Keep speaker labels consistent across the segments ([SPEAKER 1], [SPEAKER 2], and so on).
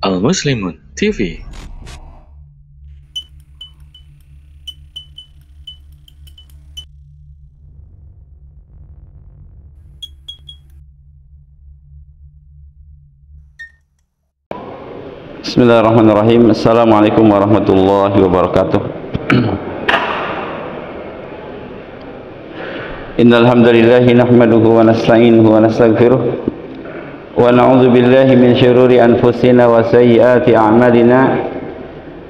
[SPEAKER 1] Al Muslimun TV.
[SPEAKER 2] Bismillahirrahmanirrahim. Assalamualaikum warahmatullahi wabarakatuh. Innal hamdalillah nahmaduhu wa nasta'inuhu wa nastaghfiruh wa na'udzu billahi min syururi anfusina wa sayyiati a'malina.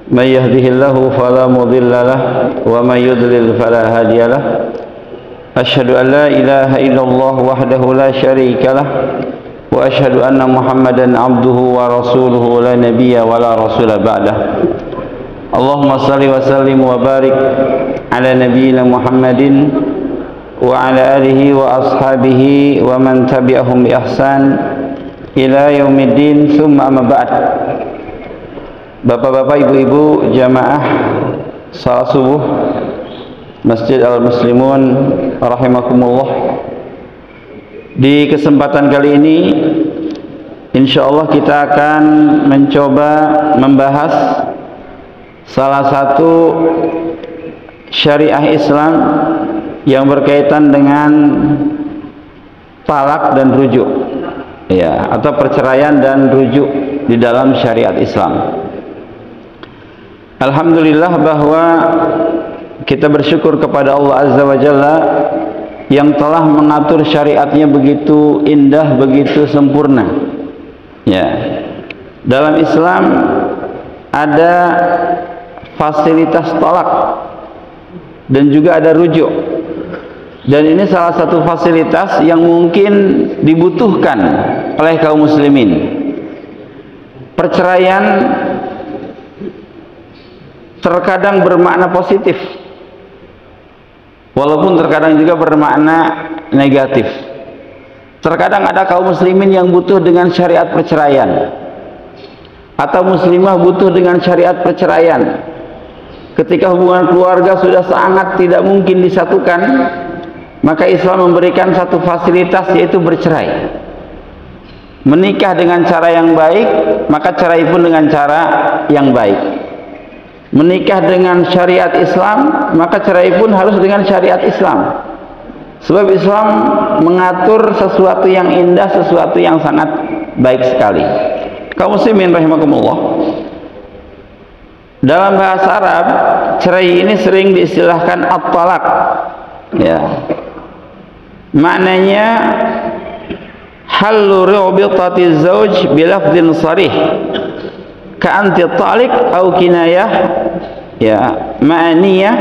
[SPEAKER 2] May yahdihillahu fala mudilla lahu wa may yudlil fala hadiya lahu. Asyhadu an la ilaha illallah wahdahu la syarika lahu wa asyhadu anna Muhammadan abduhu wa rasuluhu la nabiyya wa la rasula ba'dah. Allahumma salli wa sallim wa barik ala nabiyyina Muhammadin wa ala alihi wa ashabihi wa man tabi'ahum bi ihsan ila yaumiddin, thumma amma ba'd. Bapak-bapak, ibu-ibu, jamaah salat subuh Masjid Al-Muslimun rahimakumullah. Di kesempatan kali ini insyaallah kita akan mencoba membahas salah satu syariah Islam yang berkaitan dengan talak dan rujuk, ya, atau perceraian dan rujuk di dalam syariat Islam. Alhamdulillah bahwa kita bersyukur kepada Allah Azza wa Jalla yang telah mengatur syariatnya begitu indah, begitu sempurna. Ya, dalam Islam ada fasilitas talak dan juga ada rujuk. Dan ini salah satu fasilitas yang mungkin dibutuhkan oleh kaum muslimin. Perceraian terkadang bermakna positif, walaupun terkadang juga bermakna negatif. Terkadang ada kaum muslimin yang butuh dengan syariat perceraian, atau muslimah butuh dengan syariat perceraian. Ketika hubungan keluarga sudah sangat tidak mungkin disatukan, maka Islam memberikan satu fasilitas, yaitu bercerai. Menikah dengan cara yang baik, maka cerai pun dengan cara yang baik. Menikah dengan syariat Islam, maka cerai pun harus dengan syariat Islam. Sebab Islam mengatur sesuatu yang indah, sesuatu yang sangat baik sekali. Kaum muslimin rahimakumullah, dalam bahasa Arab, cerai ini sering diistilahkan at-talaq. Ya, maknanya hallu ri'bitati zawj bilafdhin sarih ka anti talik au kinayah, ya, ma'aniyah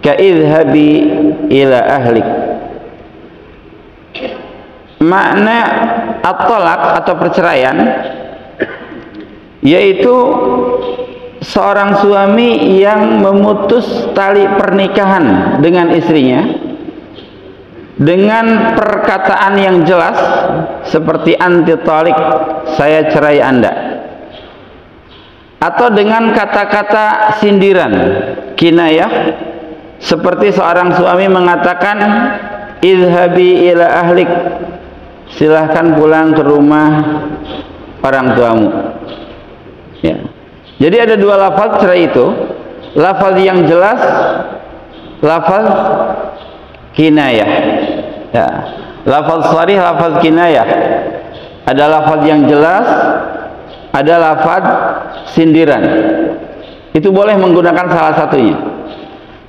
[SPEAKER 2] ka idhabi ila ahlik. Makna at-talaq atau perceraian yaitu seorang suami yang memutus tali pernikahan dengan istrinya dengan perkataan yang jelas seperti anti talik, saya cerai Anda, atau dengan kata-kata sindiran, kinayah, seperti seorang suami mengatakan idhabi ila ahlik, silahkan pulang ke rumah orang tuamu. Ya. Jadi ada dua lafaz cerai itu, lafaz yang jelas, lafaz kinayah. Ya. Lafaz sharih, lafaz kinayah. Ada lafaz yang jelas, ada lafaz sindiran. Itu boleh menggunakan salah satunya.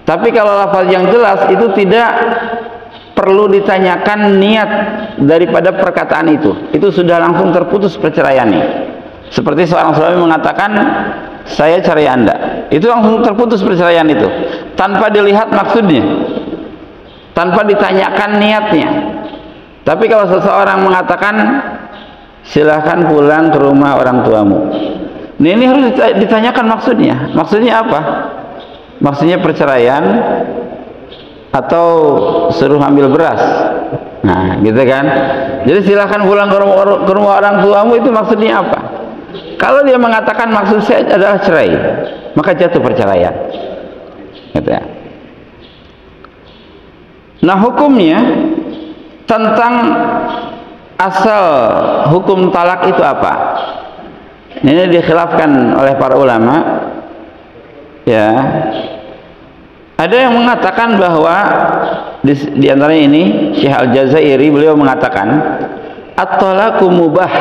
[SPEAKER 2] Tapi kalau lafaz yang jelas itu tidak perlu ditanyakan niat daripada perkataan itu. Itu sudah langsung terputus perceraiannya. Seperti seorang suami mengatakan saya cerai Anda, itu langsung terputus perceraian itu, tanpa dilihat maksudnya, tanpa ditanyakan niatnya. Tapi kalau seseorang mengatakan silahkan pulang ke rumah orang tuamu, nah ini harus ditanyakan maksudnya. Maksudnya apa? Maksudnya perceraian atau suruh ambil beras? Nah, gitu kan. Jadi silahkan pulang ke rumah orang tuamu, itu maksudnya apa? Kalau dia mengatakan maksud saya adalah cerai, maka jatuh perceraian. Gitu ya. Nah, hukumnya tentang asal hukum talak itu apa? Ini dikhilafkan oleh para ulama. Ya. Ada yang mengatakan bahwa di antara ini Syekh Al-Jazairi, beliau mengatakan at-talaqu mubah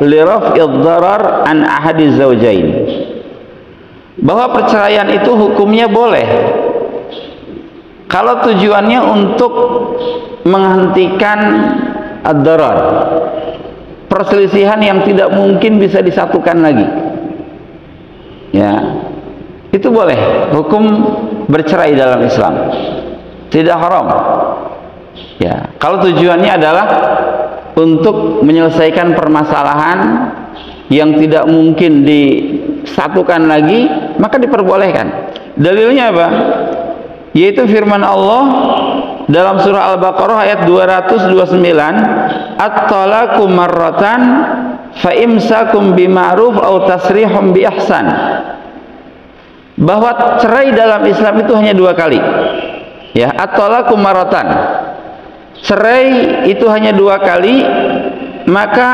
[SPEAKER 2] li raf'id dharar an ahadi zawjain. Bahwa perceraian itu hukumnya boleh kalau tujuannya untuk menghentikan ad-dharar, perselisihan yang tidak mungkin bisa disatukan lagi. Ya, itu boleh. Hukum bercerai dalam Islam tidak haram. Ya, kalau tujuannya adalah untuk menyelesaikan permasalahan yang tidak mungkin disatukan lagi, maka diperbolehkan. Dalilnya apa? Yaitu firman Allah dalam surah Al-Baqarah ayat 229, at-talaqu marratan fa imsakum bima'ruf aw tasrihum bi ihsan. Bahwa cerai dalam Islam itu hanya 2 kali. Ya, at-talaqu marratan. Cerai itu hanya 2 kali, maka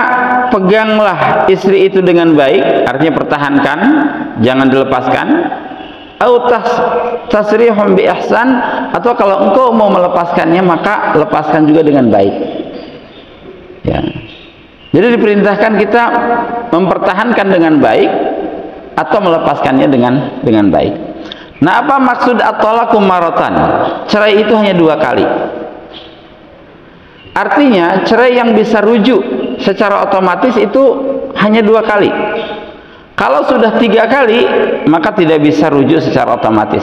[SPEAKER 2] peganglah istri itu dengan baik, artinya pertahankan, jangan dilepaskan. Au tasrihum bi ihsan, atau kalau engkau mau melepaskannya maka lepaskan juga dengan baik. Ya. Jadi diperintahkan kita mempertahankan dengan baik atau melepaskannya dengan baik. Nah, apa maksud at-talaqu marratan? Cerai itu hanya 2 kali. Artinya cerai yang bisa rujuk secara otomatis itu hanya 2 kali. Kalau sudah 3 kali, maka tidak bisa rujuk secara otomatis.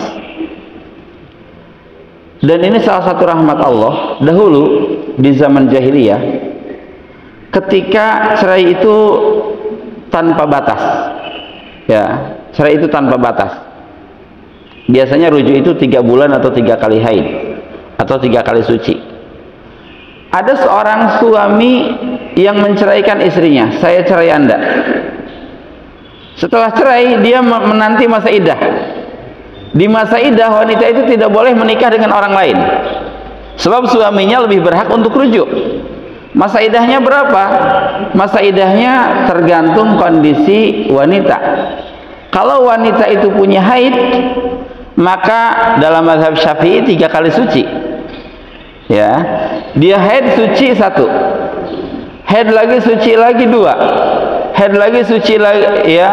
[SPEAKER 2] Dan ini salah satu rahmat Allah. Dahulu di zaman jahiliyah, ketika cerai itu tanpa batas, ya, cerai itu tanpa batas. Biasanya rujuk itu 3 bulan atau 3 kali haid atau 3 kali suci. Ada seorang suami yang menceraikan istrinya, saya cerai Anda. Setelah cerai, dia menanti masa iddah. Di masa iddah, wanita itu tidak boleh menikah dengan orang lain, sebab suaminya lebih berhak untuk rujuk. Masa iddahnya berapa? Masa iddahnya tergantung kondisi wanita. Kalau wanita itu punya haid, maka dalam mazhab Syafi'i 3 kali suci. Ya, dia haid suci 1, haid lagi suci lagi 2, haid lagi suci lagi, ya,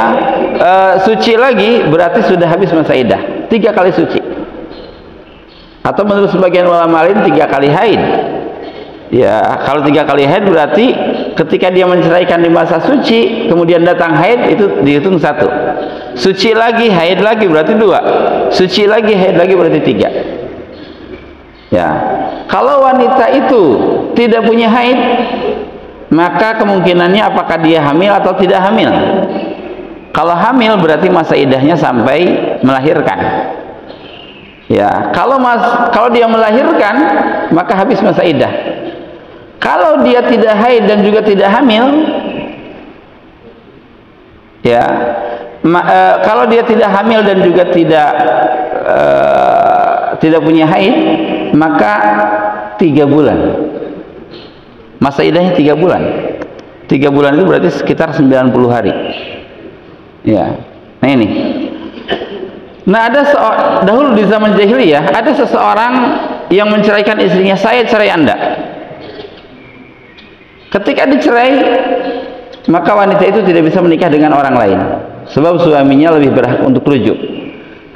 [SPEAKER 2] suci lagi, berarti sudah habis masa iddah. 3 kali suci. Atau menurut sebagian ulama lain 3 kali haid. Ya, kalau 3 kali haid berarti ketika dia menceraikan di masa suci, kemudian datang haid, itu dihitung 1. Suci lagi, haid lagi, berarti 2. Suci lagi, haid lagi, berarti 3. Ya, kalau wanita itu tidak punya haid, maka kemungkinannya apakah dia hamil atau tidak hamil. Kalau hamil berarti masa iddahnya sampai melahirkan. Ya, kalau dia melahirkan, maka habis masa iddah. Kalau dia tidak haid dan juga tidak hamil, ya, kalau dia tidak hamil dan juga tidak punya haid, maka 3 bulan. Masa iddahnya 3 bulan. 3 bulan itu berarti sekitar 90 hari. Ya. Nah ini. Nah, dahulu di zaman jahiliyah ada seseorang yang menceraikan istrinya, saya cerai Anda. Ketika dicerai, maka wanita itu tidak bisa menikah dengan orang lain, sebab suaminya lebih berhak untuk rujuk.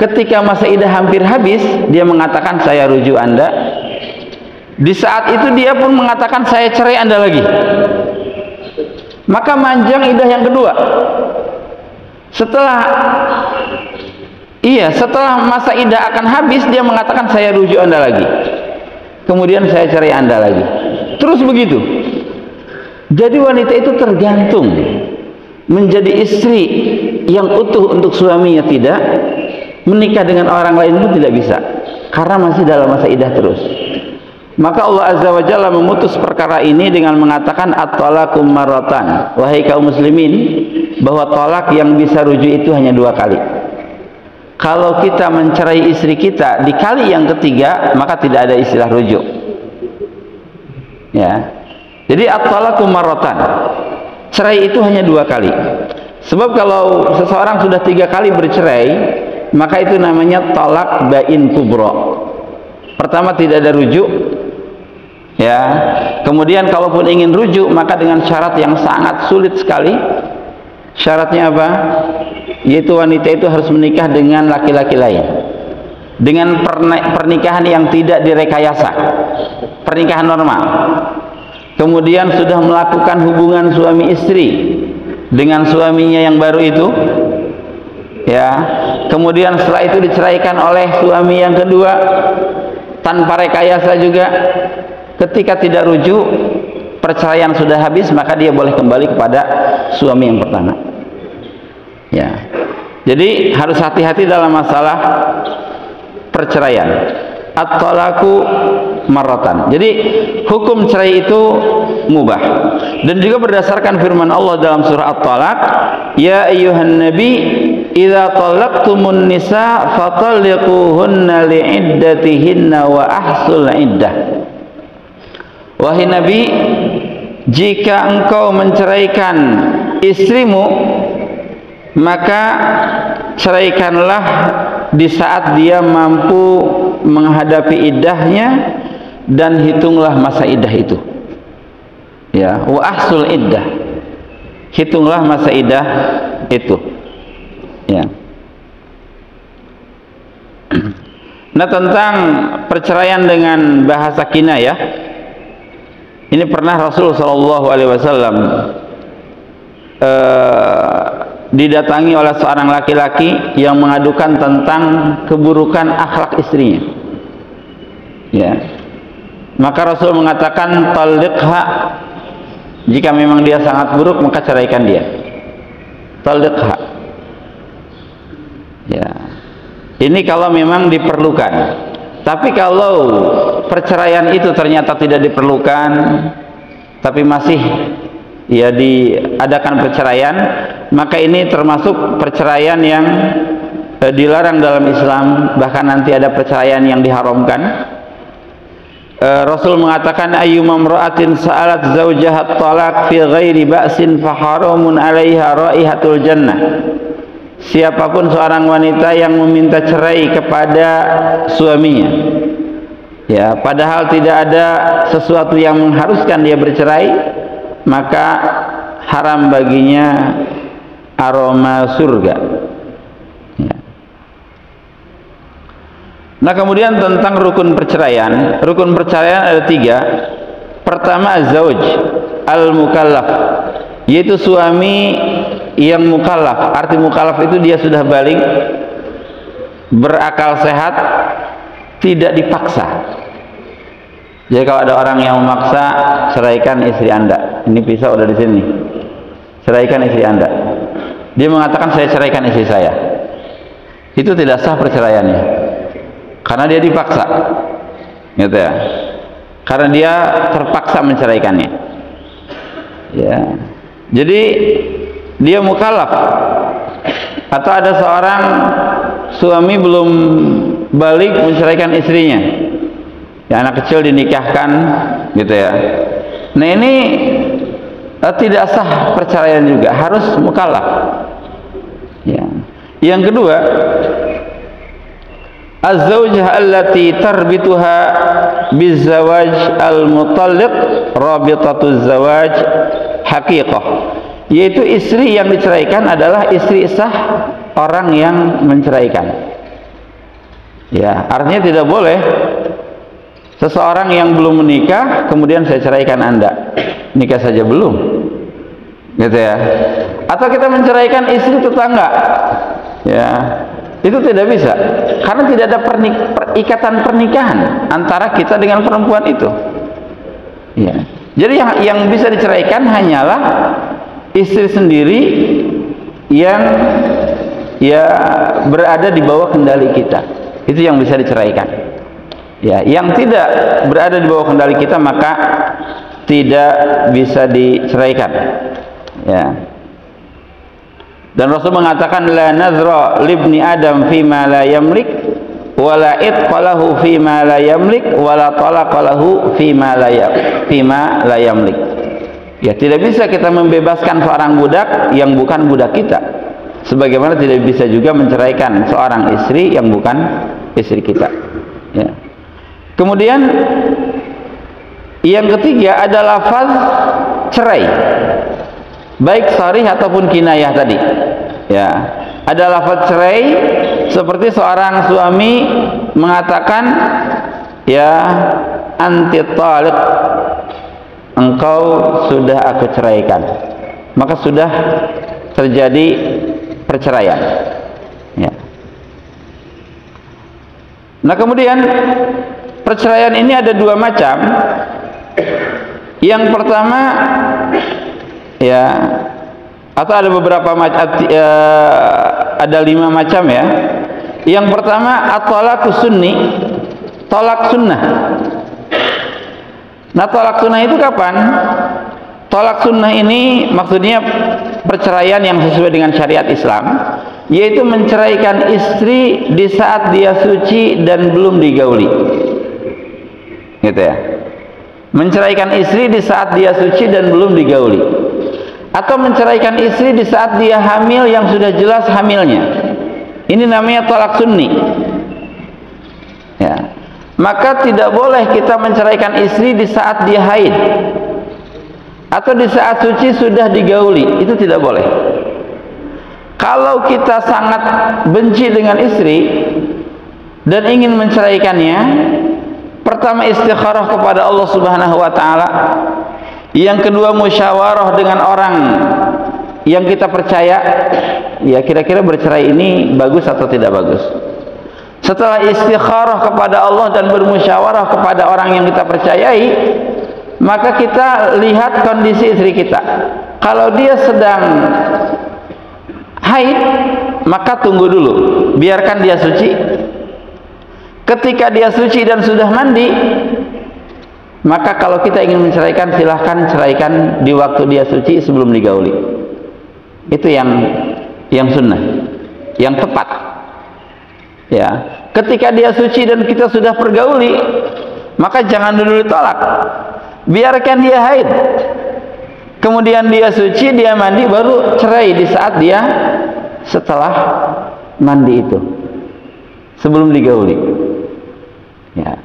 [SPEAKER 2] Ketika masa iddah hampir habis, dia mengatakan saya rujuk Anda. Di saat itu dia pun mengatakan saya cerai Anda lagi. Maka manjang iddah yang kedua. Setelah masa iddah akan habis, dia mengatakan saya rujuk Anda lagi. Kemudian saya cerai Anda lagi. Terus begitu. Jadi wanita itu tergantung menjadi istri yang utuh untuk suaminya, tidak menikah dengan orang lain pun tidak bisa, karena masih dalam masa iddah terus. Maka Allah Azza wa Jalla memutus perkara ini dengan mengatakan at-talaqu marratan. Wahai kaum muslimin, bahwa talak yang bisa rujuk itu hanya 2 kali. Kalau kita mencerai istri kita di kali yang ketiga, maka tidak ada istilah rujuk. Ya. Jadi at-talaqu marratan. Cerai itu hanya 2 kali. Sebab kalau seseorang sudah 3 kali bercerai, maka itu namanya talak bain kubra. Pertama, tidak ada rujuk, ya. Kemudian kalaupun ingin rujuk, maka dengan syarat yang sangat sulit sekali. Syaratnya apa? Yaitu wanita itu harus menikah dengan laki-laki lain, dengan pernikahan yang tidak direkayasa, pernikahan normal. Kemudian sudah melakukan hubungan suami istri dengan suaminya yang baru itu, ya. Kemudian setelah itu diceraikan oleh suami yang kedua tanpa rekayasa juga. Ketika tidak rujuk, perceraian sudah habis, maka dia boleh kembali kepada suami yang pertama, ya. Jadi harus hati-hati dalam masalah perceraian. At-talaqu marratan. Jadi hukum cerai itu mubah. Dan juga berdasarkan firman Allah dalam surah At-Talaq, ya ayyuhan nabi idza talaqtumun nisa fatalliquhunna li'iddatihinna wa ahsul iddah. Wahai nabi, jika engkau menceraikan istrimu, maka ceraikanlah di saat dia mampu menghadapi iddahnya, dan hitunglah masa iddah itu, ya. Wa ahsul iddah, hitunglah masa iddah itu, ya. Nah, tentang perceraian dengan bahasa kinayah, ini pernah Rasul sallallahu alaihi wasallam didatangi oleh seorang laki-laki yang mengadukan tentang keburukan akhlak istrinya, ya. Maka Rasul mengatakan, talliqha, jika memang dia sangat buruk maka ceraikan dia, talliqha, ya. Ini kalau memang diperlukan. Tapi kalau perceraian itu ternyata tidak diperlukan, tapi masih, ya, diadakan perceraian, maka ini termasuk perceraian yang dilarang dalam Islam. Bahkan nanti ada perceraian yang diharamkan. Rasul mengatakan, ayyuma imra'atin sa'alat zawjaha talaq fi ghairi ba'sin fa haramun 'alaiha raihatul jannah. Siapapun seorang wanita yang meminta cerai kepada suaminya, ya, padahal tidak ada sesuatu yang mengharuskan dia bercerai, maka haram baginya aroma surga, ya. Nah, kemudian tentang rukun perceraian. Rukun perceraian ada 3. Pertama, az-zauj al-mukallaf, yaitu suami yang mukallaf. Arti mukallaf itu dia sudah balik, berakal sehat, tidak dipaksa. Jadi kalau ada orang yang memaksa, ceraikan istri Anda, ini pisau udah di sini, ceraikan istri Anda, dia mengatakan saya ceraikan istri saya, itu tidak sah perceraiannya, karena dia dipaksa, gitu ya, karena dia terpaksa menceraikannya, ya. Jadi dia mukallaf. Atau ada seorang suami belum balik menceraikan istrinya, ya, anak kecil dinikahkan, gitu ya. Nah, ini tidak sah perceraian juga, harus mukallaf, ya. Yang kedua, az-zawjah allati tarbituha bizawaj al-mutalliq rabitatuz zawaj haqiqah, yaitu istri yang diceraikan adalah istri sah orang yang menceraikan, ya. Artinya tidak boleh seseorang yang belum menikah kemudian saya ceraikan Anda, nikah saja belum, gitu ya. Atau kita menceraikan istri tetangga, ya, itu tidak bisa, karena tidak ada ikatan pernikahan antara kita dengan perempuan itu, ya. Jadi yang bisa diceraikan hanyalah istri sendiri yang, ya, berada di bawah kendali kita, itu yang bisa diceraikan, ya. Yang tidak berada di bawah kendali kita maka tidak bisa diceraikan, ya. Dan Rasul mengatakan, la nazra libni adam fima la yamlik wala itqalahu fima la yamlik wala talaqalahu fima la yamlik. Ya, tidak bisa kita membebaskan seorang budak yang bukan budak kita, sebagaimana tidak bisa juga menceraikan seorang istri yang bukan istri kita. Ya. Kemudian yang ketiga ada lafaz cerai, baik sharih ataupun kinayah tadi. Ya, ada lafaz cerai seperti seorang suami mengatakan, ya anti taliq, engkau sudah aku ceraikan, maka sudah terjadi perceraian. Ya. Nah, kemudian perceraian ini ada dua macam. Yang pertama, ya, atau ada beberapa macam, ada 5 macam ya. Yang pertama at-talaqus sunni, tolak sunnah. Nah, tolak sunnah itu kapan? Tolak sunnah ini maksudnya perceraian yang sesuai dengan syariat Islam, yaitu menceraikan istri di saat dia suci dan belum digauli. Gitu ya. Menceraikan istri di saat dia suci dan belum digauli, atau menceraikan istri di saat dia hamil yang sudah jelas hamilnya. Ini namanya tolak sunni. Ya. Maka tidak boleh kita menceraikan istri di saat dia haid atau di saat suci sudah digauli, itu tidak boleh. Kalau kita sangat benci dengan istri dan ingin menceraikannya, pertama istikharah kepada Allah Subhanahu wa taala. Yang kedua musyawarah dengan orang yang kita percaya, ya kira-kira bercerai ini bagus atau tidak bagus. Setelah istikharah kepada Allah dan bermusyawarah kepada orang yang kita percayai, maka kita lihat kondisi istri kita. Kalau dia sedang haid, maka tunggu dulu, biarkan dia suci. Ketika dia suci dan sudah mandi, maka kalau kita ingin menceraikan, silahkan ceraikan di waktu dia suci sebelum digauli. Itu yang sunnah, yang tepat. Ya, ketika dia suci dan kita sudah pergauli, maka jangan dulu ditolak. Biarkan dia haid. Kemudian dia suci, dia mandi, baru cerai di saat dia setelah mandi itu, sebelum digauli. Ya.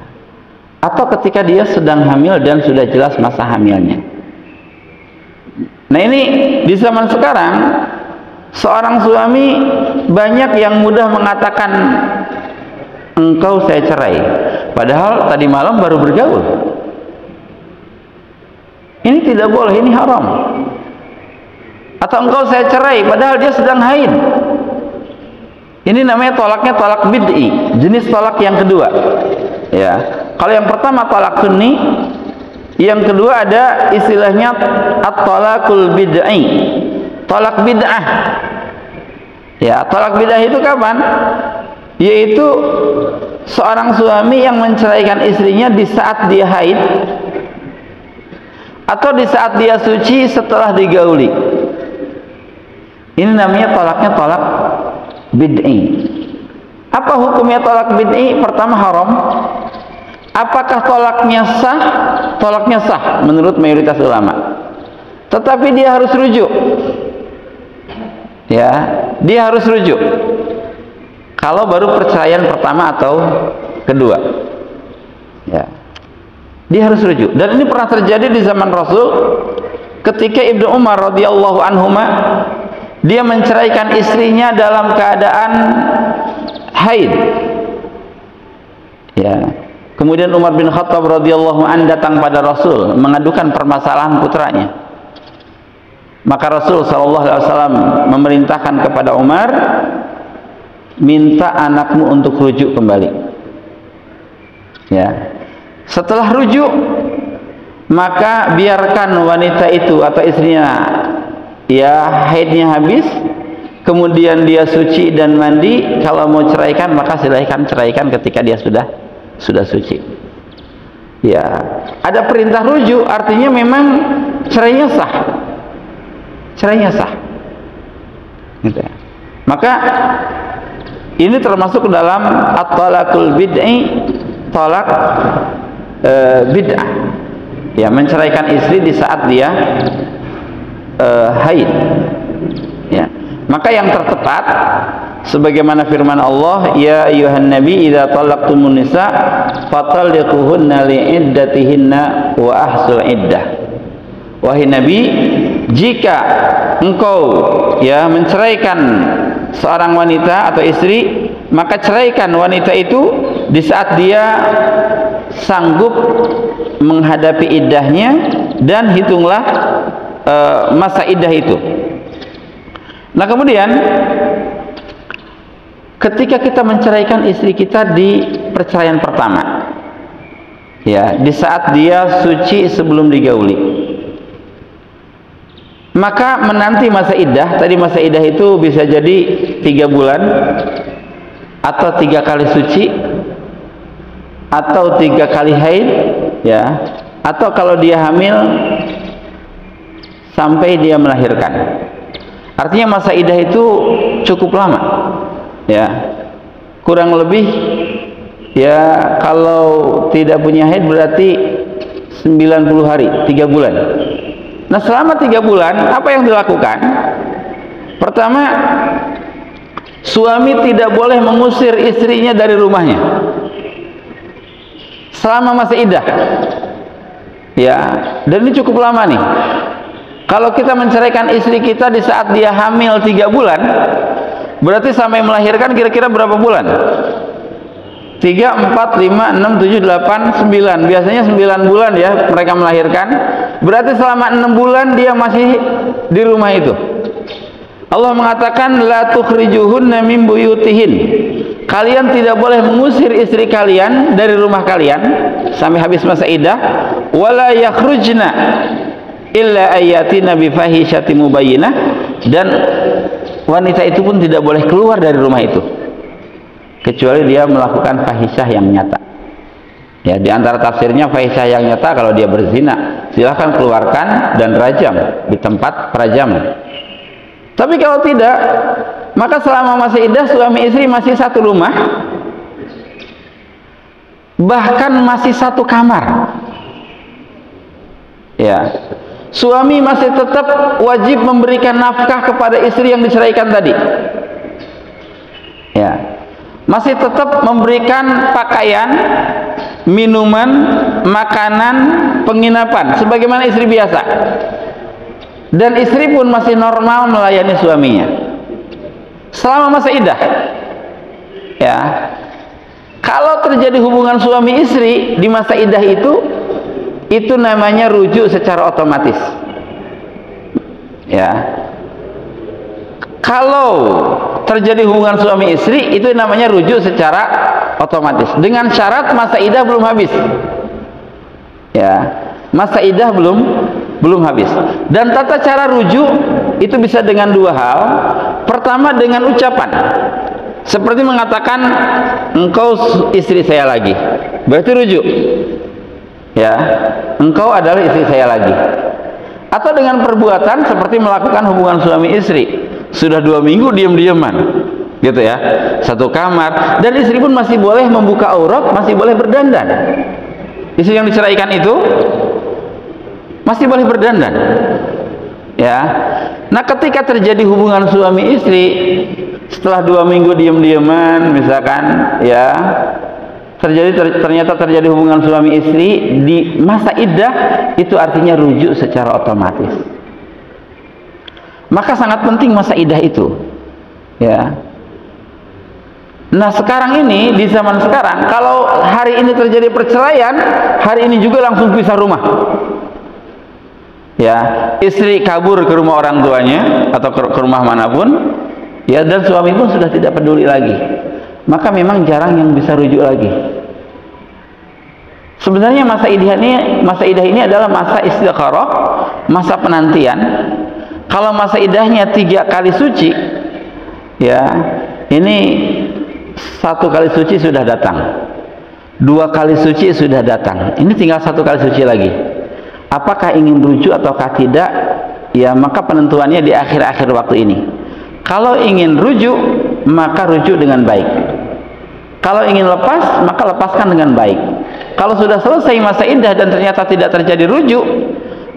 [SPEAKER 2] Atau ketika dia sedang hamil dan sudah jelas masa hamilnya. Nah, ini di zaman sekarang seorang suami banyak yang mudah mengatakan engkau saya cerai, padahal tadi malam baru bergaul. Ini tidak boleh, ini haram. Atau engkau saya cerai, padahal dia sedang haid. Ini namanya tolaknya tolak bid'i, jenis tolak yang kedua. Ya, kalau yang pertama tolak sunni, yang kedua ada istilahnya at-talaqul bid'i, tolak bid'ah. Ya, tolak bid'ah itu kapan? Yaitu seorang suami yang menceraikan istrinya di saat dia haid atau di saat dia suci setelah digauli. Ini namanya tolaknya tolak bid'i. Apa hukumnya tolak bid'i? Pertama haram. Apakah tolaknya sah? Tolaknya sah menurut mayoritas ulama. Tetapi dia harus rujuk. Ya, dia harus rujuk. Kalau baru perceraian pertama atau kedua. Ya. Dia harus rujuk. Dan ini pernah terjadi di zaman Rasul ketika Ibnu Umar radhiyallahu anhuma dia menceraikan istrinya dalam keadaan haid. Ya. Kemudian Umar bin Khattab radhiyallahu an datang pada Rasul mengadukan permasalahan putranya. Maka Rasul sallallahu alaihi wasallam memerintahkan kepada Umar, minta anakmu untuk rujuk kembali. Ya. Setelah rujuk, maka biarkan wanita itu atau istrinya ya haidnya habis, kemudian dia suci dan mandi. Kalau mau ceraikan, maka silahkan ceraikan ketika dia sudah suci. Ya, ada perintah rujuk, artinya memang cerainya sah. Cerainya sah. Gitu ya. Maka ini termasuk dalam at-talaqul bid'i, talak bid'ah. Ya, menceraikan istri di saat dia haid. Ya. Maka yang tertepat sebagaimana firman Allah, ya ayyuhan nabi idza talaqtumun nisa fatalliquhunna li'iddatihinna wa ahsul iddah. Wahai nabi, jika engkau ya menceraikan seorang wanita atau istri, maka ceraikan wanita itu di saat dia sanggup menghadapi iddahnya, dan hitunglah masa iddah itu. Nah, kemudian ketika kita menceraikan istri kita di perceraian pertama, ya, di saat dia suci sebelum digauli, maka menanti masa iddah. Tadi masa iddah itu bisa jadi 3 bulan, atau 3 kali suci, atau 3 kali haid, ya, atau kalau dia hamil sampai dia melahirkan. Artinya masa iddah itu cukup lama, ya, kurang lebih, ya, kalau tidak punya haid berarti 90 hari, 3 bulan. Nah, selama 3 bulan apa yang dilakukan? Pertama, suami tidak boleh mengusir istrinya dari rumahnya selama masa iddah, ya, dan ini cukup lama nih. Kalau kita menceraikan istri kita di saat dia hamil 3 bulan, berarti sampai melahirkan kira-kira berapa bulan? 3, 4, 5, 6, 7, 8, 9. Biasanya 9 bulan ya mereka melahirkan. Berarti selama 6 bulan dia masih di rumah itu. Allah mengatakan la tukhrijuhunna min buyutihin. Kalian tidak boleh mengusir istri kalian dari rumah kalian sampai habis masa iddah. Wala yakhrujna illa ayatina bi fahishatin mubayyinah, dan wanita itu pun tidak boleh keluar dari rumah itu kecuali dia melakukan fahisyah yang nyata. Ya, di antara tafsirnya fahisyah yang nyata kalau dia berzina, silahkan keluarkan dan rajam di tempat perajaman. Tapi kalau tidak, maka selama masa iddah suami istri masih satu rumah, bahkan masih satu kamar. Ya, suami masih tetap wajib memberikan nafkah kepada istri yang diceraikan tadi. Ya, masih tetap memberikan pakaian, minuman, makanan, penginapan sebagaimana istri biasa. Dan istri pun masih normal melayani suaminya selama masa iddah. Ya, kalau terjadi hubungan suami istri di masa iddah itu namanya rujuk secara otomatis. Ya, kalau terjadi hubungan suami istri itu namanya rujuk secara otomatis dengan syarat masa iddah belum habis. Ya, masa iddah belum habis. Dan tata cara rujuk itu bisa dengan 2 hal. Pertama dengan ucapan, seperti mengatakan engkau istri saya lagi, berarti rujuk. Ya, engkau adalah istri saya lagi. Atau dengan perbuatan seperti melakukan hubungan suami istri sudah 2 minggu diam-diaman, gitu ya, satu kamar, dan istri pun masih boleh membuka aurat, masih boleh berdandan. Istri yang diceraikan itu masih boleh berdandan. Ya, nah ketika terjadi hubungan suami istri setelah 2 minggu diam-diaman, misalkan, ya, ternyata terjadi hubungan suami istri di masa iddah, itu artinya rujuk secara otomatis. Maka sangat penting masa iddah itu. Ya. Nah, sekarang ini, di zaman sekarang, kalau hari ini terjadi perceraian, hari ini juga langsung pisah rumah. Ya, istri kabur ke rumah orang tuanya atau ke rumah manapun, ya, dan suami pun sudah tidak peduli lagi. Maka memang jarang yang bisa rujuk lagi. Sebenarnya masa iddah ini adalah masa istikharah, masa penantian. Kalau masa iddahnya 3 kali suci, ya, ini 1 kali suci sudah datang, 2 kali suci sudah datang, ini tinggal 1 kali suci lagi. Apakah ingin rujuk ataukah tidak? Ya, maka penentuannya di akhir-akhir waktu ini. Kalau ingin rujuk, maka rujuk dengan baik. Kalau ingin lepas, maka lepaskan dengan baik. Kalau sudah selesai masa iddah dan ternyata tidak terjadi rujuk,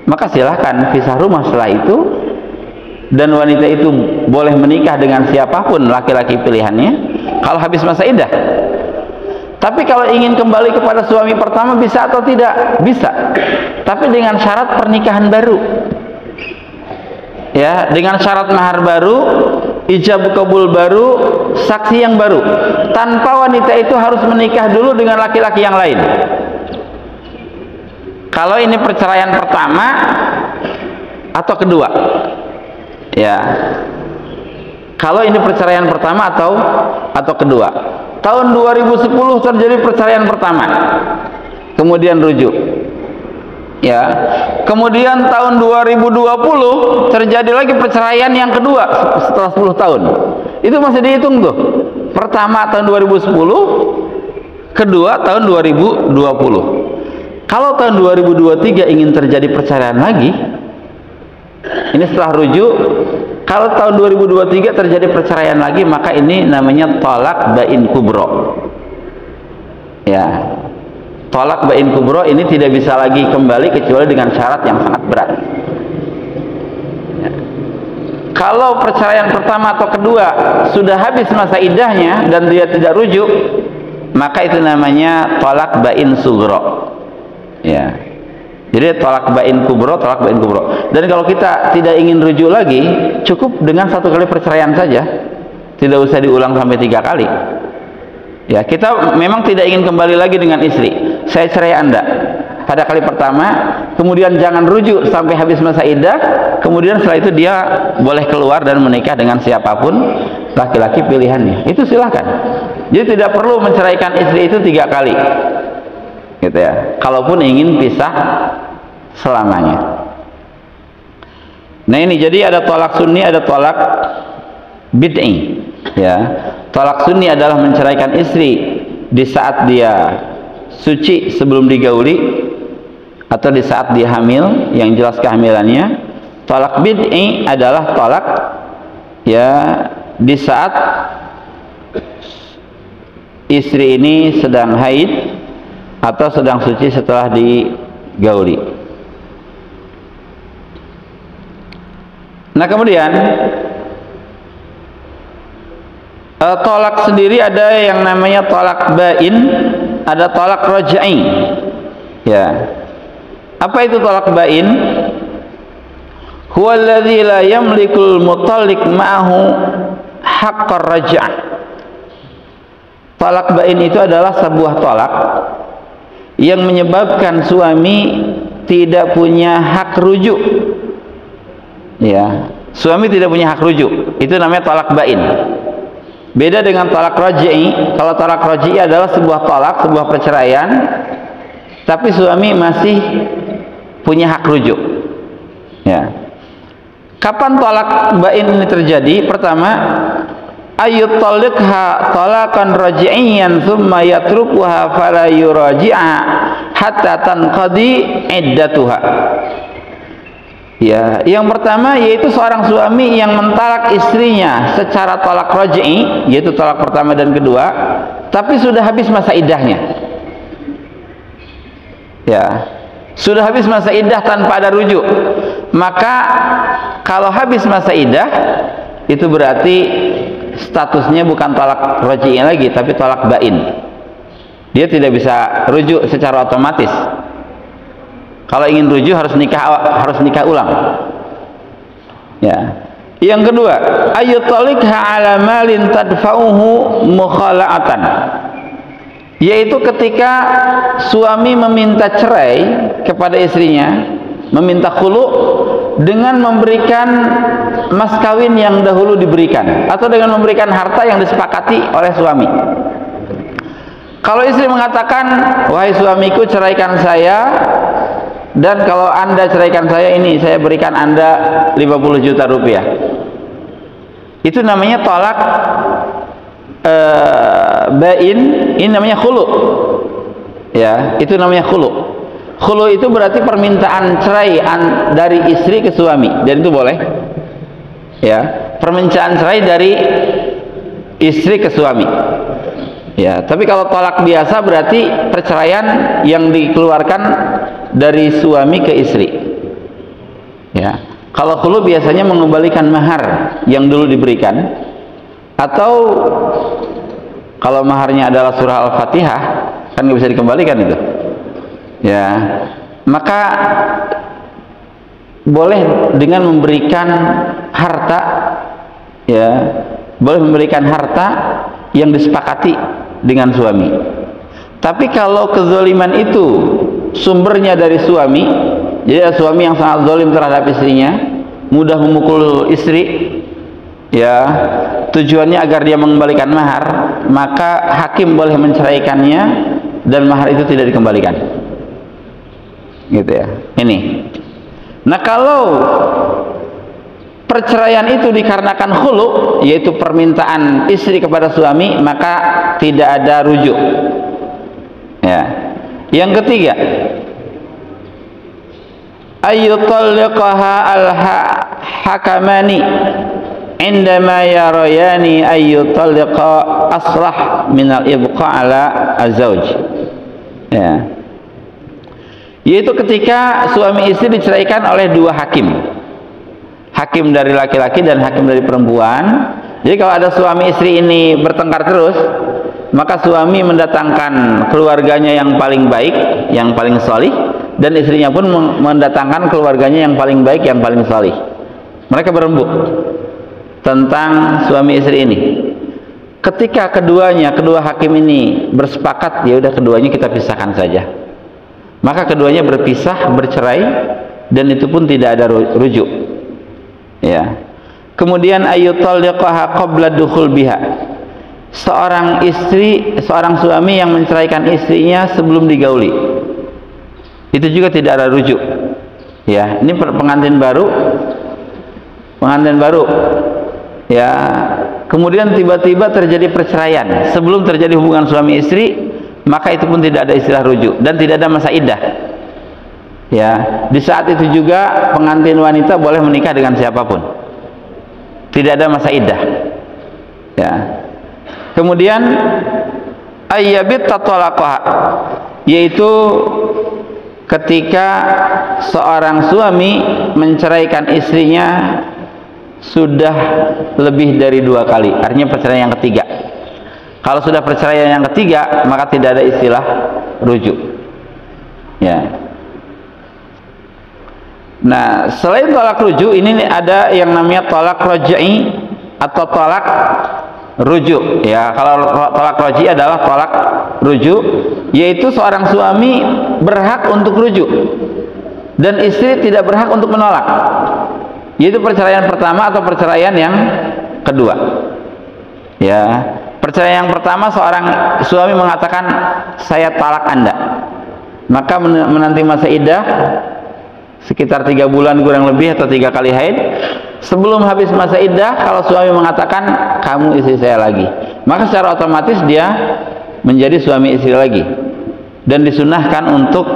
[SPEAKER 2] maka silahkan pisah rumah setelah itu, dan wanita itu boleh menikah dengan siapapun laki-laki pilihannya kalau habis masa iddah. Tapi kalau ingin kembali kepada suami pertama bisa atau tidak? Bisa, tapi dengan syarat pernikahan baru, ya, dengan syarat mahar baru, ijab kabul baru, saksi yang baru, tanpa wanita itu harus menikah dulu dengan laki-laki yang lain. Kalau ini perceraian pertama atau kedua, ya, kalau ini perceraian pertama atau kedua. Tahun 2010 terjadi perceraian pertama, kemudian rujuk, ya, kemudian tahun 2020 terjadi lagi perceraian yang kedua setelah 10 tahun. Itu masih dihitung tuh, pertama tahun 2010, kedua tahun 2020. Kalau tahun 2023 ingin terjadi perceraian lagi, ini setelah rujuk, kalau tahun 2023 terjadi perceraian lagi, maka ini namanya tolak bain kubro, ya. Tolak bain kubro ini tidak bisa lagi kembali kecuali dengan syarat yang sangat berat, ya. Kalau perceraian pertama atau kedua sudah habis masa iddahnya dan dia tidak rujuk, maka itu namanya tolak bain sugro, ya. Jadi tolak bain kubro, tolak bain kubro. Dan kalau kita tidak ingin rujuk lagi, cukup dengan 1 kali perceraian saja, tidak usah diulang sampai 3 kali. Ya, kita memang tidak ingin kembali lagi dengan istri. Saya cerai Anda pada kali pertama, kemudian jangan rujuk sampai habis masa iddah, kemudian setelah itu dia boleh keluar dan menikah dengan siapapun laki-laki pilihannya. Itu silahkan. Jadi tidak perlu menceraikan istri itu 3 kali, gitu ya, kalaupun ingin pisah selamanya. Nah ini, jadi ada tolak sunni, ada tolak bid'i, ya. Tolak sunni adalah menceraikan istri di saat dia suci sebelum digauli atau di saat dia hamil yang jelas kehamilannya. Tolak bid'i adalah tolak, ya, di saat istri ini sedang haid atau sedang suci setelah digauli. Nah kemudian tolak sendiri ada yang namanya tolak bain, ada tolak raj'i, ya. Apa itu tolak bain? Huwa alladzi la yamlikul mutalliq ma'ahu haqqar raj'ah. Tolak bain itu adalah sebuah tolak yang menyebabkan suami tidak punya hak rujuk, ya. Suami tidak punya hak rujuk, itu namanya tolak bain. Beda dengan tolak raj'i. Kalau tolak raj'i adalah sebuah tolak, sebuah perceraian, tapi suami masih punya hak rujuk, ya. Kapan tolak bain ini terjadi? Pertama, ayut talikha talakan raj'iyan thumma yatrukuha fala yuraji'ha hatta tanqadi iddatuha. Ya, yang pertama yaitu seorang suami yang mentalak istrinya secara tolak raj'i, yaitu tolak pertama dan kedua, tapi sudah habis masa iddahnya. Ya, sudah habis masa iddah tanpa ada rujuk. Maka kalau habis masa iddah, itu berarti statusnya bukan tolak raj'i lagi, tapi tolak bain. Dia tidak bisa rujuk secara otomatis. Kalau ingin rujuk harus nikah ulang. Ya. Yang kedua, ayutalikha ala malin tadfa'uhu mukhala'atan. Yaitu ketika suami meminta cerai kepada istrinya, meminta khulu dengan memberikan mas kawin yang dahulu diberikan, atau dengan memberikan harta yang disepakati oleh suami. Kalau istri mengatakan, wahai suamiku, ceraikan saya, dan kalau anda ceraikan saya, ini saya berikan anda 50 juta rupiah, itu namanya tolak bain. Ini namanya khulu, ya, itu namanya khulu. Khulu itu berarti permintaan cerai dari istri ke suami, dan itu boleh, ya, permintaan cerai dari istri ke suami, ya. Tapi kalau tolak biasa berarti perceraian yang dikeluarkan dari suami ke istri, ya. Kalau khulu biasanya mengembalikan mahar yang dulu diberikan, atau kalau maharnya adalah surah Al-Fatihah kan nggak bisa dikembalikan itu, ya, maka boleh dengan memberikan harta, ya, boleh memberikan harta yang disepakati dengan suami. Tapi kalau kezaliman itu sumbernya dari suami, jadi suami yang sangat zalim terhadap istrinya, mudah memukul istri, ya, tujuannya agar dia mengembalikan mahar, maka hakim boleh menceraikannya dan mahar itu tidak dikembalikan, gitu ya. Ini. Nah, kalau perceraian itu dikarenakan khulu, yaitu permintaan istri kepada suami, maka tidak ada rujuk, ya. Yang ketiga, ayyutalliqaha al-hakamani indama yarayani ayyutalliqa aslah minal ibqa ala azwaj, ya, yaitu ketika suami istri diceraikan oleh dua hakim, hakim dari laki-laki dan hakim dari perempuan. Jadi kalau ada suami istri ini bertengkar terus, maka suami mendatangkan keluarganya yang paling baik, yang paling salih, dan istrinya pun mendatangkan keluarganya yang paling baik, yang paling salih. Mereka berembuk tentang suami istri ini. Ketika kedua hakim ini bersepakat, ya udah keduanya kita pisahkan saja, maka keduanya berpisah, bercerai, dan itu pun tidak ada rujuk, ya. Kemudian ayyutalliqaha qabla dukhul biha, seorang suami yang menceraikan istrinya sebelum digauli, itu juga tidak ada rujuk, ya. Ini pengantin baru, ya, kemudian tiba-tiba terjadi perceraian sebelum terjadi hubungan suami istri, maka itu pun tidak ada istilah rujuk dan tidak ada masa iddah, ya. Di saat itu juga pengantin wanita boleh menikah dengan siapapun, tidak ada masa iddah, ya. Kemudian ayyabit tatolaqah, yaitu ketika seorang suami menceraikan istrinya sudah lebih dari 2 kali, artinya perceraian yang ketiga. Kalau sudah perceraian yang ketiga, maka tidak ada istilah rujuk, ya. Nah, selain tolak rujuk, ini ada yang namanya tolak raj'i atau tolak rujuk, ya. Kalau tolak raj'i adalah tolak rujuk, yaitu seorang suami berhak untuk rujuk dan istri tidak berhak untuk menolak, yaitu perceraian pertama atau perceraian yang kedua, ya. Perceraian yang pertama, seorang suami mengatakan saya talak Anda, maka menanti masa iddah sekitar 3 bulan kurang lebih atau 3 kali haid. Sebelum habis masa iddah, kalau suami mengatakan kamu istri saya lagi, maka secara otomatis dia menjadi suami istri lagi, dan disunahkan untuk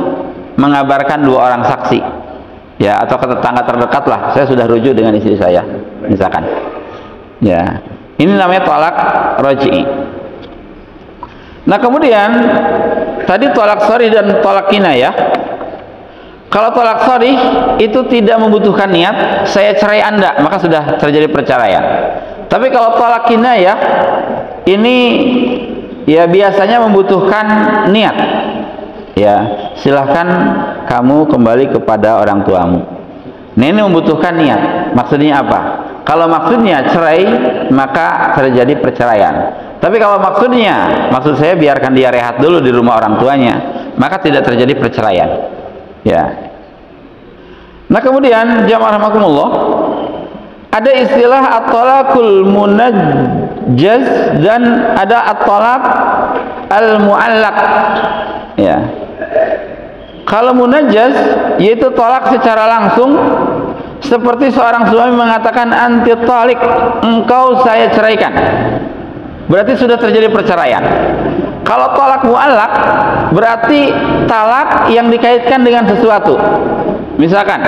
[SPEAKER 2] mengabarkan 2 orang saksi, ya, atau ke tetangga terdekat lah, saya sudah rujuk dengan istri saya, misalkan, ya. Ini namanya tolak raj'i. Nah, kemudian tadi tolak sharih dan tolak kinayah. Kalau tolak sharih itu tidak membutuhkan niat, saya cerai Anda, maka sudah terjadi perceraian. Tapi kalau tolak kinayah ini, ya, biasanya membutuhkan niat, ya, silahkan kamu kembali kepada orang tuamu. Nah, ini membutuhkan niat. Maksudnya apa? Kalau maksudnya cerai, maka terjadi perceraian. Tapi kalau maksud saya biarkan dia rehat dulu di rumah orang tuanya, maka tidak terjadi perceraian, ya. Nah, kemudian jamaah rahimakumullah, ada istilah at-talaqul munajjaz dan ada at-talaq al-mu'allaq, ya. Kalau munajjaz yaitu tolak secara langsung, seperti seorang suami mengatakan anti talik, engkau saya ceraikan, berarti sudah terjadi perceraian. Kalau tolak mu'allaq berarti talak yang dikaitkan dengan sesuatu. Misalkan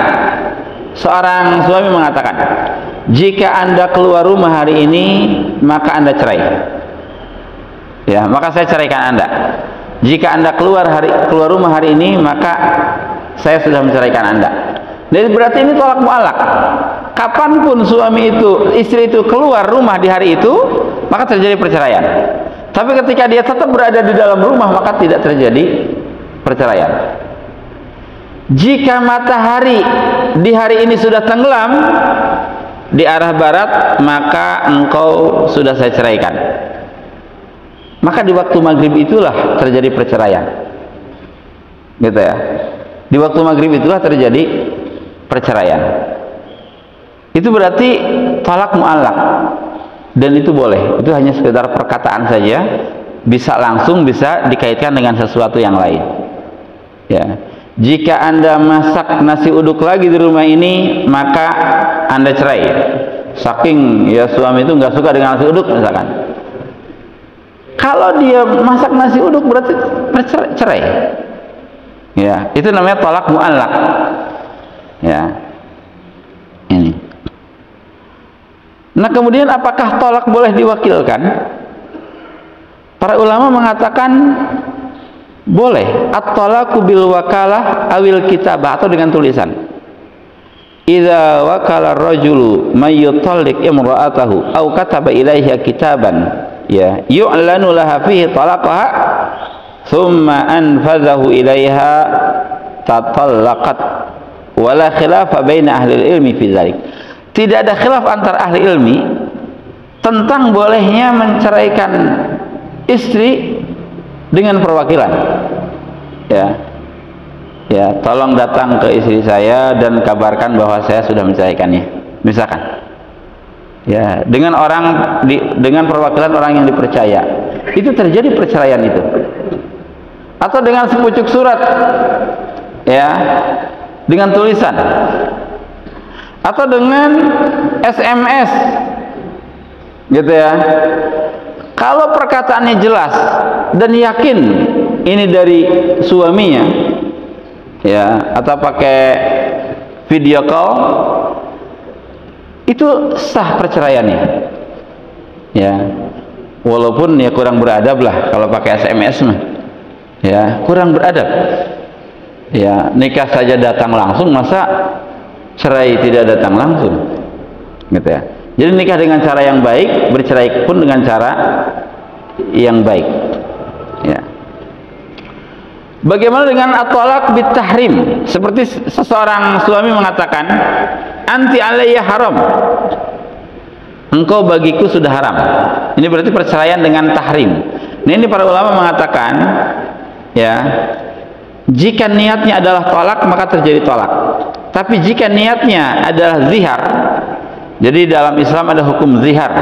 [SPEAKER 2] seorang suami mengatakan, jika Anda keluar rumah hari ini maka Anda cerai, ya, maka saya ceraikan Anda. Jika Anda keluar rumah hari ini, maka saya sudah menceraikan Anda. Jadi berarti ini tolak mu'allaq. Kapanpun istri itu keluar rumah di hari itu, maka terjadi perceraian. Tapi ketika dia tetap berada di dalam rumah, maka tidak terjadi perceraian. Jika matahari di hari ini sudah tenggelam di arah barat, maka engkau sudah saya ceraikan. Maka di waktu maghrib itulah terjadi perceraian. Gitu ya. Di waktu maghrib itulah terjadi perceraian. Itu berarti talak mu'allaq, dan itu boleh. Itu hanya sekedar perkataan saja, bisa langsung, bisa dikaitkan dengan sesuatu yang lain. Ya, jika Anda masak nasi uduk lagi di rumah ini, maka Anda cerai. Saking ya suami itu nggak suka dengan nasi uduk misalkan. Kalau dia masak nasi uduk berarti cerai. Ya, itu namanya talak mu'allaq. Ya, ini. Nah, kemudian apakah tolak boleh diwakilkan? Para ulama mengatakan boleh. At-talaqu bil wakalah awil kitabah, atau dengan tulisan. Idza wakala ar-rajulu may yutalliq imra'atahu aw kataba ilaiha kitaban ya yu'lanu laha fihi talaqaha thumma anfadhahu ilaiha tatallaqat wala khilafa baina ahli ilmi fi dzalik. Tidak ada khilaf antar ahli ilmi tentang bolehnya menceraikan istri dengan perwakilan. Ya, tolong datang ke istri saya dan kabarkan bahwa saya sudah menceraikannya, misalkan. Ya, dengan perwakilan orang yang dipercaya. Itu terjadi perceraian itu. Atau dengan sepucuk surat, ya, dengan tulisan, atau dengan SMS, gitu ya. Kalau perkataannya jelas dan yakin ini dari suaminya, ya, atau pakai video call, itu sah perceraiannya. Ya, walaupun ya kurang beradab lah kalau pakai SMS mah. Ya, kurang beradab. Ya, nikah saja datang langsung, masa cerai tidak datang langsung, gitu ya. Jadi nikah dengan cara yang baik, bercerai pun dengan cara yang baik. Ya. Bagaimana dengan at-talaq bit tahrim? Seperti seseorang suami mengatakan, anti alayya haram, engkau bagiku sudah haram. Ini berarti perceraian dengan tahrim. Nah, ini para ulama mengatakan, ya, jika niatnya adalah tolak, maka terjadi tolak. Tapi jika niatnya adalah zihar, jadi dalam Islam ada hukum zihar.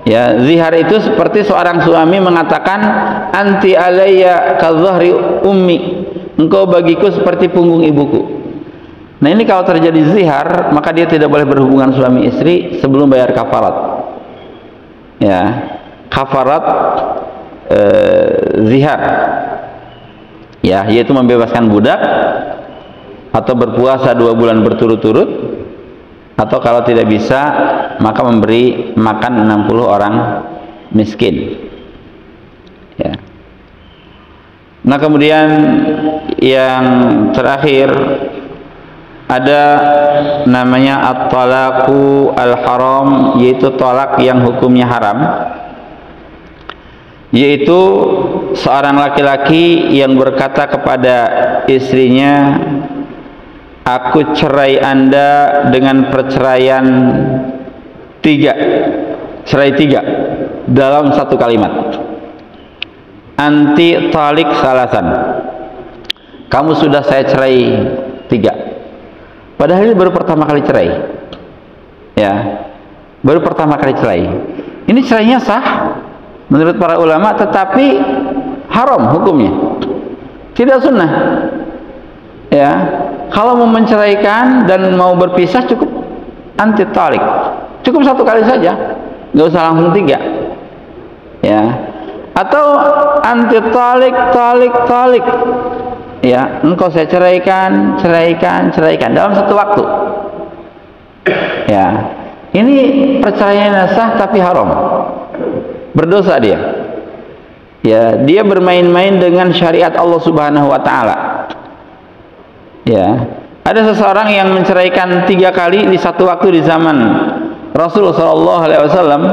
[SPEAKER 2] Ya, zihar itu seperti seorang suami mengatakan, anti alayya kadzahri ummi, engkau bagiku seperti punggung ibuku. Nah, ini kalau terjadi zihar, maka dia tidak boleh berhubungan suami istri sebelum bayar kafarat. Ya, kafarat zihar. Ya, yaitu membebaskan budak, atau berpuasa 2 bulan berturut-turut, atau kalau tidak bisa maka memberi makan 60 orang miskin. Ya. Nah, kemudian yang terakhir ada namanya at-talaqu al-haram, yaitu tolak yang hukumnya haram, yaitu seorang laki-laki yang berkata kepada istrinya, aku cerai Anda dengan perceraian 3, cerai 3 dalam satu kalimat. Anti talik salasan, kamu sudah saya cerai 3. Padahal ini baru pertama kali cerai. Ya, baru pertama kali cerai. Ini cerainya sah menurut para ulama, tetapi haram hukumnya, tidak sunnah. Ya, kalau mau menceraikan dan mau berpisah cukup anti talik, cukup 1 kali saja, nggak usah langsung 3. Ya, atau anti talik, ya, engkau saya ceraikan dalam satu waktu. Ya, ini perceraian sah tapi haram, berdosa dia. Ya, dia bermain-main dengan syariat Allah Subhanahu wa taala. Ya, Ada seseorang yang menceraikan 3 kali di satu waktu di zaman Rasulullah SAW.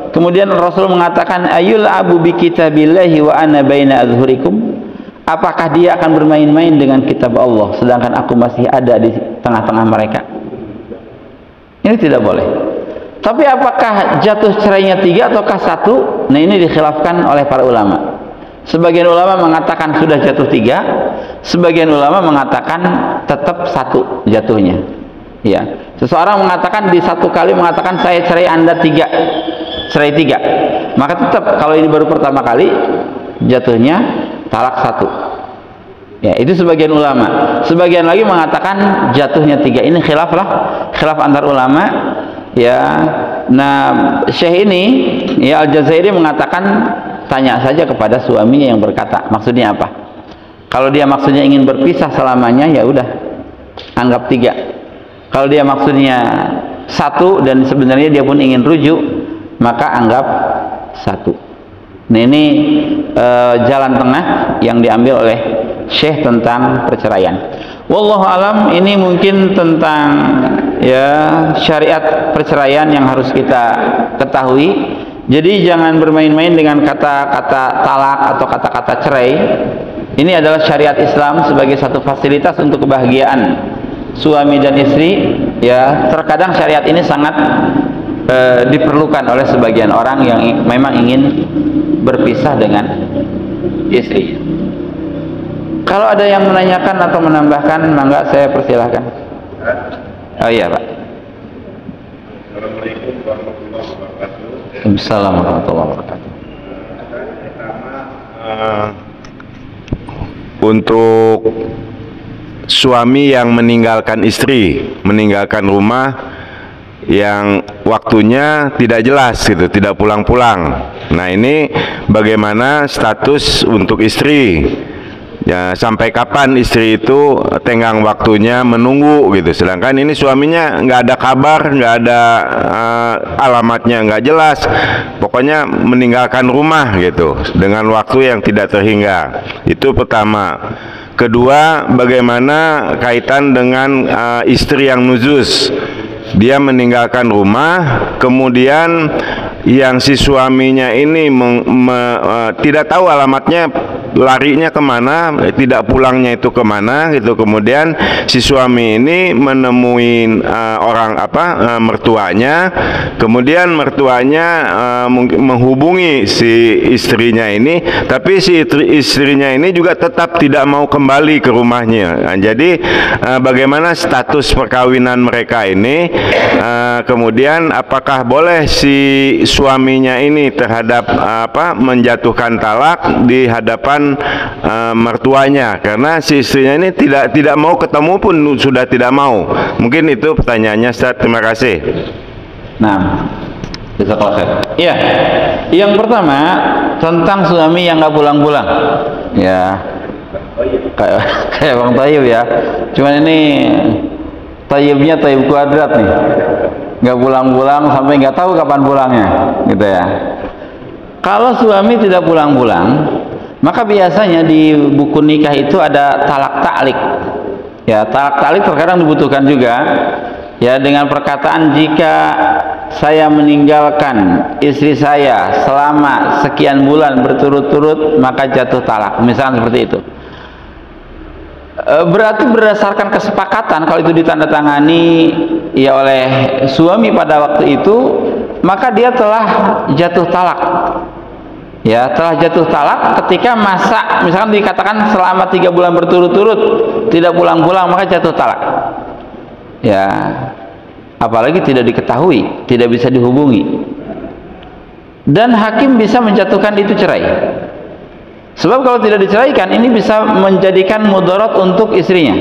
[SPEAKER 2] Kemudian Rasul mengatakan, ayul abu bi kitabillahi wa ana baina azhurikum. Apakah dia akan bermain-main dengan kitab Allah sedangkan aku masih ada di tengah-tengah mereka? Ini tidak boleh. Tapi apakah jatuh cerainya 3 ataukah 1? Nah, ini dikhilafkan oleh para ulama. Sebagian ulama mengatakan sudah jatuh 3, sebagian ulama mengatakan tetap 1 jatuhnya. Ya, seseorang mengatakan di 1 kali mengatakan saya cerai Anda 3, cerai 3, maka tetap kalau ini baru pertama kali jatuhnya talak 1. Ya, itu sebagian ulama. Sebagian lagi mengatakan jatuhnya 3. Ini khilaf antar ulama. Ya, nah Syekh ini ya Al-Jazairi mengatakan tanya saja kepada suaminya yang berkata maksudnya apa. Kalau dia maksudnya ingin berpisah selamanya, ya udah anggap 3. Kalau dia maksudnya 1 dan sebenarnya dia pun ingin rujuk, maka anggap 1. Nah, ini jalan tengah yang diambil oleh Syekh tentang perceraian. Wallahu alam, ini mungkin tentang ya syariat perceraian yang harus kita ketahui. Jadi jangan bermain-main dengan kata-kata talak atau kata-kata cerai. Ini adalah syariat Islam sebagai satu fasilitas untuk kebahagiaan suami dan istri. Ya, terkadang syariat ini sangat diperlukan oleh sebagian orang yang memang ingin berpisah dengan istri. Kalau ada yang menanyakan atau menambahkan, mangga saya persilahkan. Oh iya Pak.
[SPEAKER 1] Assalamualaikum warahmatullahi wabarakatuh.
[SPEAKER 2] Waalaikumsalam warahmatullahi wabarakatuh.
[SPEAKER 1] Untuk suami yang meninggalkan istri, meninggalkan rumah yang waktunya tidak jelas gitu, tidak pulang-pulang. Nah, ini bagaimana status untuk istri? Ya, sampai kapan istri itu tenggang waktunya menunggu gitu, sedangkan ini suaminya nggak ada kabar, nggak ada alamatnya nggak jelas, pokoknya meninggalkan rumah gitu dengan waktu yang tidak terhingga. Itu pertama. Kedua, bagaimana kaitan dengan istri yang nuzuz? Dia meninggalkan rumah, kemudian yang si suaminya ini tidak tahu alamatnya, larinya kemana, tidak pulangnya itu kemana gitu. Kemudian si suami ini menemui mertuanya, kemudian mertuanya mungkin menghubungi si istrinya ini, tapi si istrinya ini juga tetap tidak mau kembali ke rumahnya. Nah, jadi bagaimana status perkawinan mereka ini? Kemudian apakah boleh si suaminya ini terhadap menjatuhkan talak di hadapan mertuanya, karena si istrinya ini tidak mau ketemu pun sudah tidak mau. Mungkin itu pertanyaannya, Ustaz. Terima kasih.
[SPEAKER 2] Nah, bisa selesai. Iya. Yang pertama tentang suami yang nggak pulang-pulang. Ya, kayak Bang Tayyib ya. Cuman ini Tayyibnya Tayyib kuadrat nih, nggak pulang-pulang sampai nggak tahu kapan pulangnya, gitu ya. Kalau suami tidak pulang-pulang, maka biasanya di buku nikah itu ada talak ta'lik. Ya, talak ta'lik terkadang dibutuhkan juga. Ya, dengan perkataan jika saya meninggalkan istri saya selama sekian bulan berturut-turut maka jatuh talak, misalnya seperti itu. Berarti berdasarkan kesepakatan, kalau itu ditandatangani ya oleh suami pada waktu itu, maka dia telah jatuh talak. Ya, telah jatuh talak ketika masa misalkan dikatakan selama 3 bulan berturut-turut tidak pulang-pulang, maka jatuh talak. Ya, apalagi tidak diketahui, tidak bisa dihubungi, dan hakim bisa menjatuhkan itu cerai. Sebab kalau tidak diceraikan, ini bisa menjadikan mudarat untuk istrinya.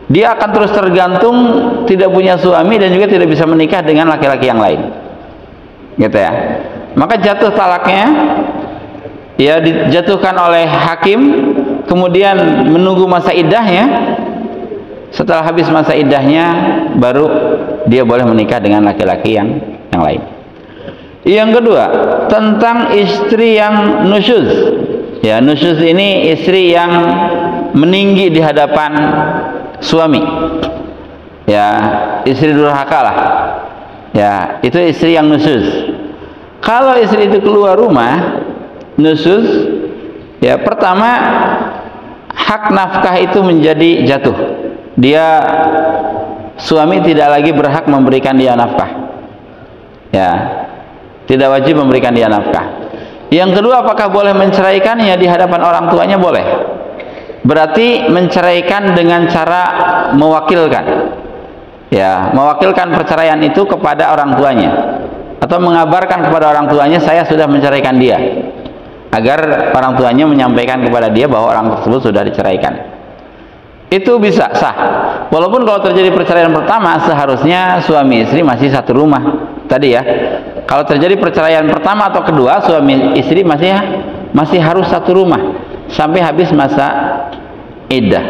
[SPEAKER 2] Dia akan terus tergantung, tidak punya suami dan juga tidak bisa menikah dengan laki-laki yang lain, gitu ya. Maka jatuh talaknya ya dijatuhkan oleh hakim, kemudian menunggu masa iddahnya. Setelah habis masa iddahnya, baru dia boleh menikah dengan laki-laki yang lain. Yang kedua, tentang istri yang nusyuz. Ya, nusyuz ini istri yang meninggi di hadapan suami. Ya, istri durhaka lah. Ya, itu istri yang nusyuz. Kalau istri itu keluar rumah nusyuz, ya pertama hak nafkah itu menjadi jatuh. Suami tidak lagi berhak memberikan dia nafkah. Ya, tidak wajib memberikan dia nafkah. Yang kedua, apakah boleh menceraikannya di hadapan orang tuanya? Boleh. Berarti menceraikan dengan cara mewakilkan. Ya, mewakilkan perceraian itu kepada orang tuanya, atau mengabarkan kepada orang tuanya, saya sudah menceraikan dia, agar orang tuanya menyampaikan kepada dia bahwa orang tersebut sudah diceraikan. Itu bisa sah. Walaupun kalau terjadi perceraian pertama, seharusnya suami istri masih satu rumah tadi ya. Kalau terjadi perceraian pertama atau kedua, suami istri masih harus satu rumah sampai habis masa iddah.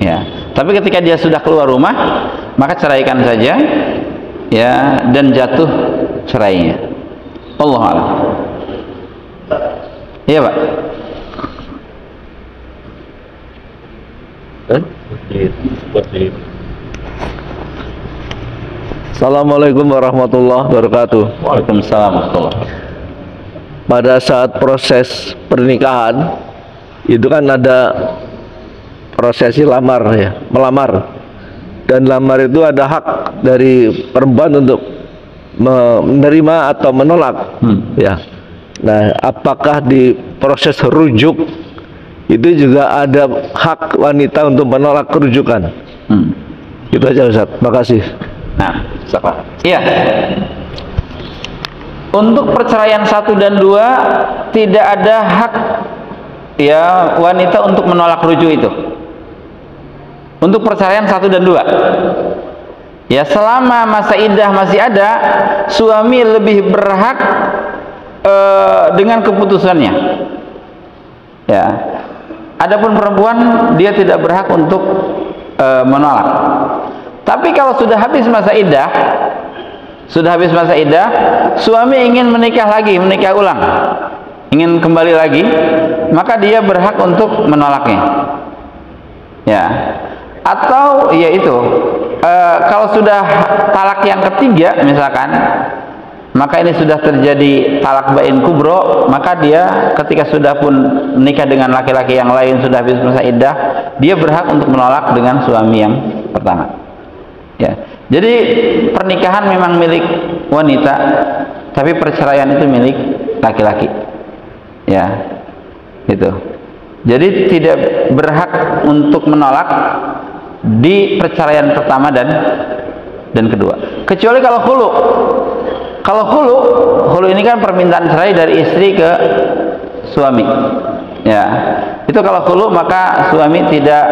[SPEAKER 2] Ya. Tapi ketika dia sudah keluar rumah, maka ceraikan saja, ya, dan jatuh cerainya. Wallahu a'lam. Iya, Pak.
[SPEAKER 3] Assalamualaikum warahmatullahi wabarakatuh.
[SPEAKER 2] Waalaikumsalam warahmatullahi wabarakatuh.
[SPEAKER 3] Pada saat proses pernikahan itu kan ada prosesi lamar ya, melamar. Dan lamar itu ada hak dari perempuan untuk menerima atau menolak. Ya. Nah, apakah di proses rujuk itu juga ada hak wanita untuk menolak kerujukan? Itu aja Ustaz. Makasih.
[SPEAKER 2] Nah, siapa? Iya. Untuk perceraian 1 dan 2 tidak ada hak ya wanita untuk menolak rujuk itu. Untuk perceraian 1 dan 2. Ya, selama masa iddah masih ada, suami lebih berhak dengan keputusannya. Ya. Adapun perempuan, dia tidak berhak untuk menolak. Tapi kalau sudah habis masa iddah, suami ingin menikah lagi, menikah ulang, ingin kembali lagi, maka dia berhak untuk menolaknya. Ya. Atau yaitu kalau sudah talak yang ketiga misalkan, maka ini sudah terjadi talak bain kubro, maka dia ketika sudah pun menikah dengan laki-laki yang lain, sudah habis masa iddah, dia berhak untuk menolak dengan suami yang pertama. Ya. Jadi pernikahan memang milik wanita, tapi perceraian itu milik laki-laki. Ya. Gitu. Jadi tidak berhak untuk menolak di perceraian pertama dan kedua. Kecuali kalau khulu. Kalau khulu ini kan permintaan cerai dari istri ke suami. Ya. Itu kalau khulu maka suami tidak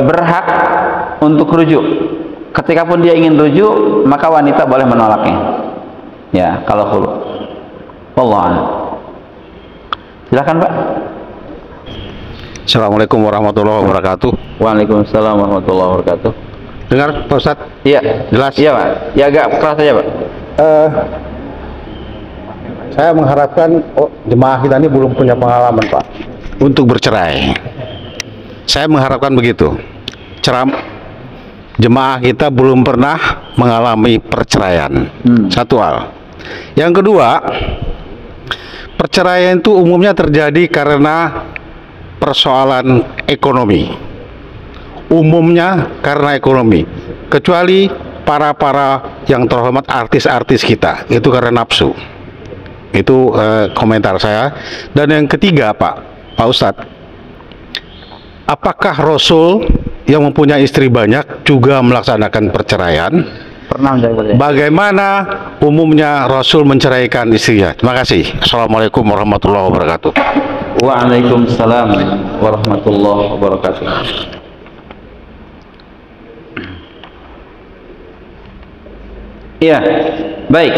[SPEAKER 2] berhak untuk rujuk. Ketika pun dia ingin rujuk, maka wanita boleh menolaknya. Ya, kalau khulu. Wallahu a'lam. Silakan, Pak.
[SPEAKER 4] Assalamualaikum warahmatullahi wabarakatuh.
[SPEAKER 2] Waalaikumsalam warahmatullahi wabarakatuh.
[SPEAKER 4] Dengar Pak Ustaz?
[SPEAKER 2] Iya.
[SPEAKER 4] Jelas?
[SPEAKER 2] Iya, Pak. Ya agak keras saja, Pak.
[SPEAKER 4] Saya mengharapkan jemaah kita ini belum punya pengalaman, Pak, untuk bercerai. Saya mengharapkan begitu. Jemaah kita belum pernah mengalami perceraian. Satu hal. Yang kedua, perceraian itu umumnya terjadi karena persoalan ekonomi. Umumnya karena ekonomi. Kecuali para yang terhormat artis-artis kita, itu karena nafsu. Itu komentar saya. Dan yang ketiga, Pak Ustadz, apakah Rasul yang mempunyai istri banyak juga melaksanakan perceraian?
[SPEAKER 2] Pernah menceraikan.
[SPEAKER 4] Bagaimana umumnya Rasul menceraikan istrinya? Terima kasih. Assalamualaikum warahmatullahi wabarakatuh.
[SPEAKER 2] Waalaikumsalam warahmatullahi wabarakatuh. Iya, baik.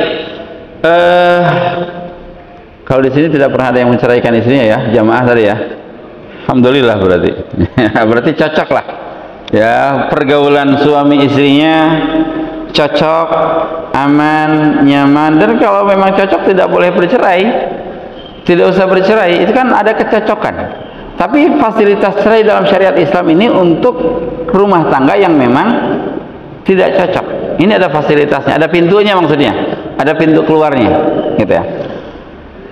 [SPEAKER 2] Kalau di sini tidak pernah ada yang menceraikan istrinya ya, jamaah tadi ya. Alhamdulillah berarti. Berarti cocok lah. Ya, pergaulan suami istrinya cocok, aman, nyaman. Dan kalau memang cocok tidak boleh bercerai. Tidak usah bercerai. Itu kan ada kecocokan. Tapi fasilitas cerai dalam syariat Islam ini untuk rumah tangga yang memang tidak cocok. Ini ada fasilitasnya, ada pintunya, maksudnya ada pintu keluarnya, gitu ya.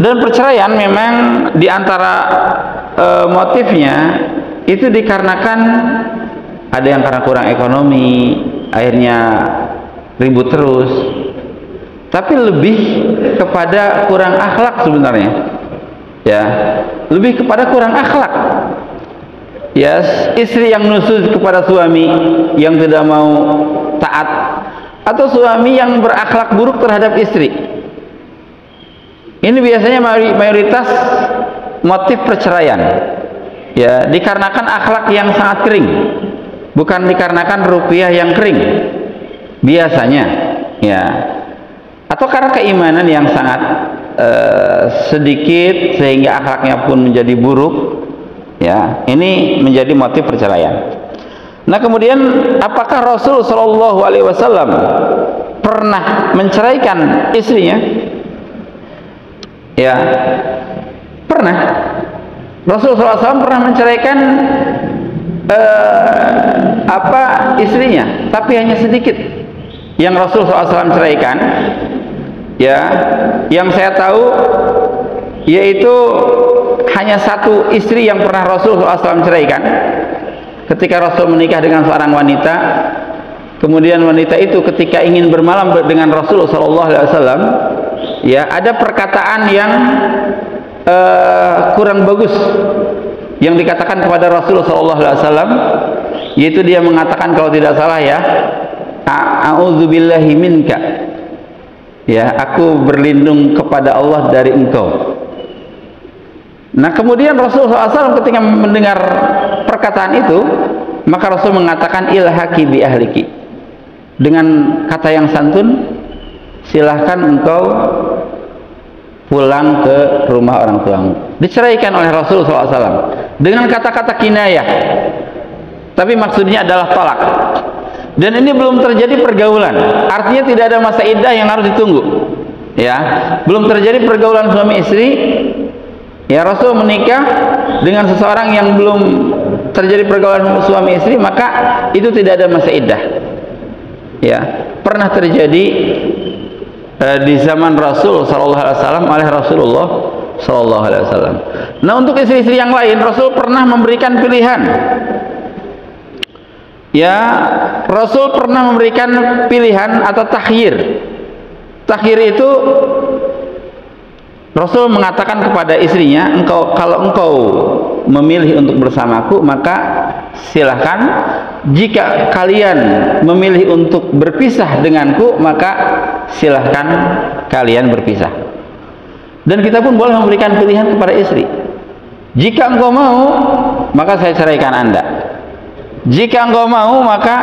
[SPEAKER 2] Dan perceraian memang diantara motifnya itu dikarenakan ada yang karena kurang ekonomi, akhirnya ribut terus. Tapi lebih kepada kurang akhlak sebenarnya, ya, lebih kepada kurang akhlak. Ya, istri yang nusuz kepada suami yang tidak mau taat, atau suami yang berakhlak buruk terhadap istri. Ini biasanya mayoritas motif perceraian, ya, dikarenakan akhlak yang sangat kering, bukan dikarenakan rupiah yang kering biasanya, ya, atau karena keimanan yang sangat sedikit sehingga akhlaknya pun menjadi buruk, ya. Ini menjadi motif perceraian. Nah, kemudian apakah Rasul Shallallahu Alaihi Wasallam pernah menceraikan istrinya? Ya, pernah. Rasul SAW pernah menceraikan istrinya, tapi hanya sedikit. Yang Rasul SAW ceraikan, ya, yang saya tahu yaitu hanya satu istri yang pernah Rasul SAW ceraikan. Ketika Rasul menikah dengan seorang wanita, kemudian wanita itu ketika ingin bermalam dengan Rasul SAW, ya, ada perkataan yang kurang bagus yang dikatakan kepada Rasul SAW, yaitu dia mengatakan, kalau tidak salah, ya, a'udzubillahi minka, ya, aku berlindung kepada Allah dari engkau. Nah, kemudian Rasul SAW ketika mendengar perkataan itu, maka Rasul mengatakan, ilhaqi bi ahliki, dengan kata yang santun, silahkan engkau pulang ke rumah orang tuamu. Diceraikan oleh Rasul SAW dengan kata-kata kinayah, tapi maksudnya adalah talak. Dan ini belum terjadi pergaulan, artinya tidak ada masa iddah yang harus ditunggu, ya, belum terjadi pergaulan suami istri. Ya, Rasul menikah dengan seseorang yang belum terjadi pergaulan suami istri, maka itu tidak ada masa iddah. Ya, pernah terjadi di zaman Rasul Sallallahu Alaihi Wasallam oleh Rasulullah Sallallahu Alaihi Wasallam. Nah, untuk istri-istri yang lain, Rasul pernah memberikan pilihan. Ya, Rasul pernah memberikan pilihan atau takhir. Takhir itu Rasul mengatakan kepada istrinya, kalau engkau memilih untuk bersamaku, maka silahkan. Jika kalian memilih untuk berpisah denganku, maka silahkan kalian berpisah. Dan kita pun boleh memberikan pilihan kepada istri. Jika engkau mau, maka saya ceraikan Anda. Jika engkau mau, maka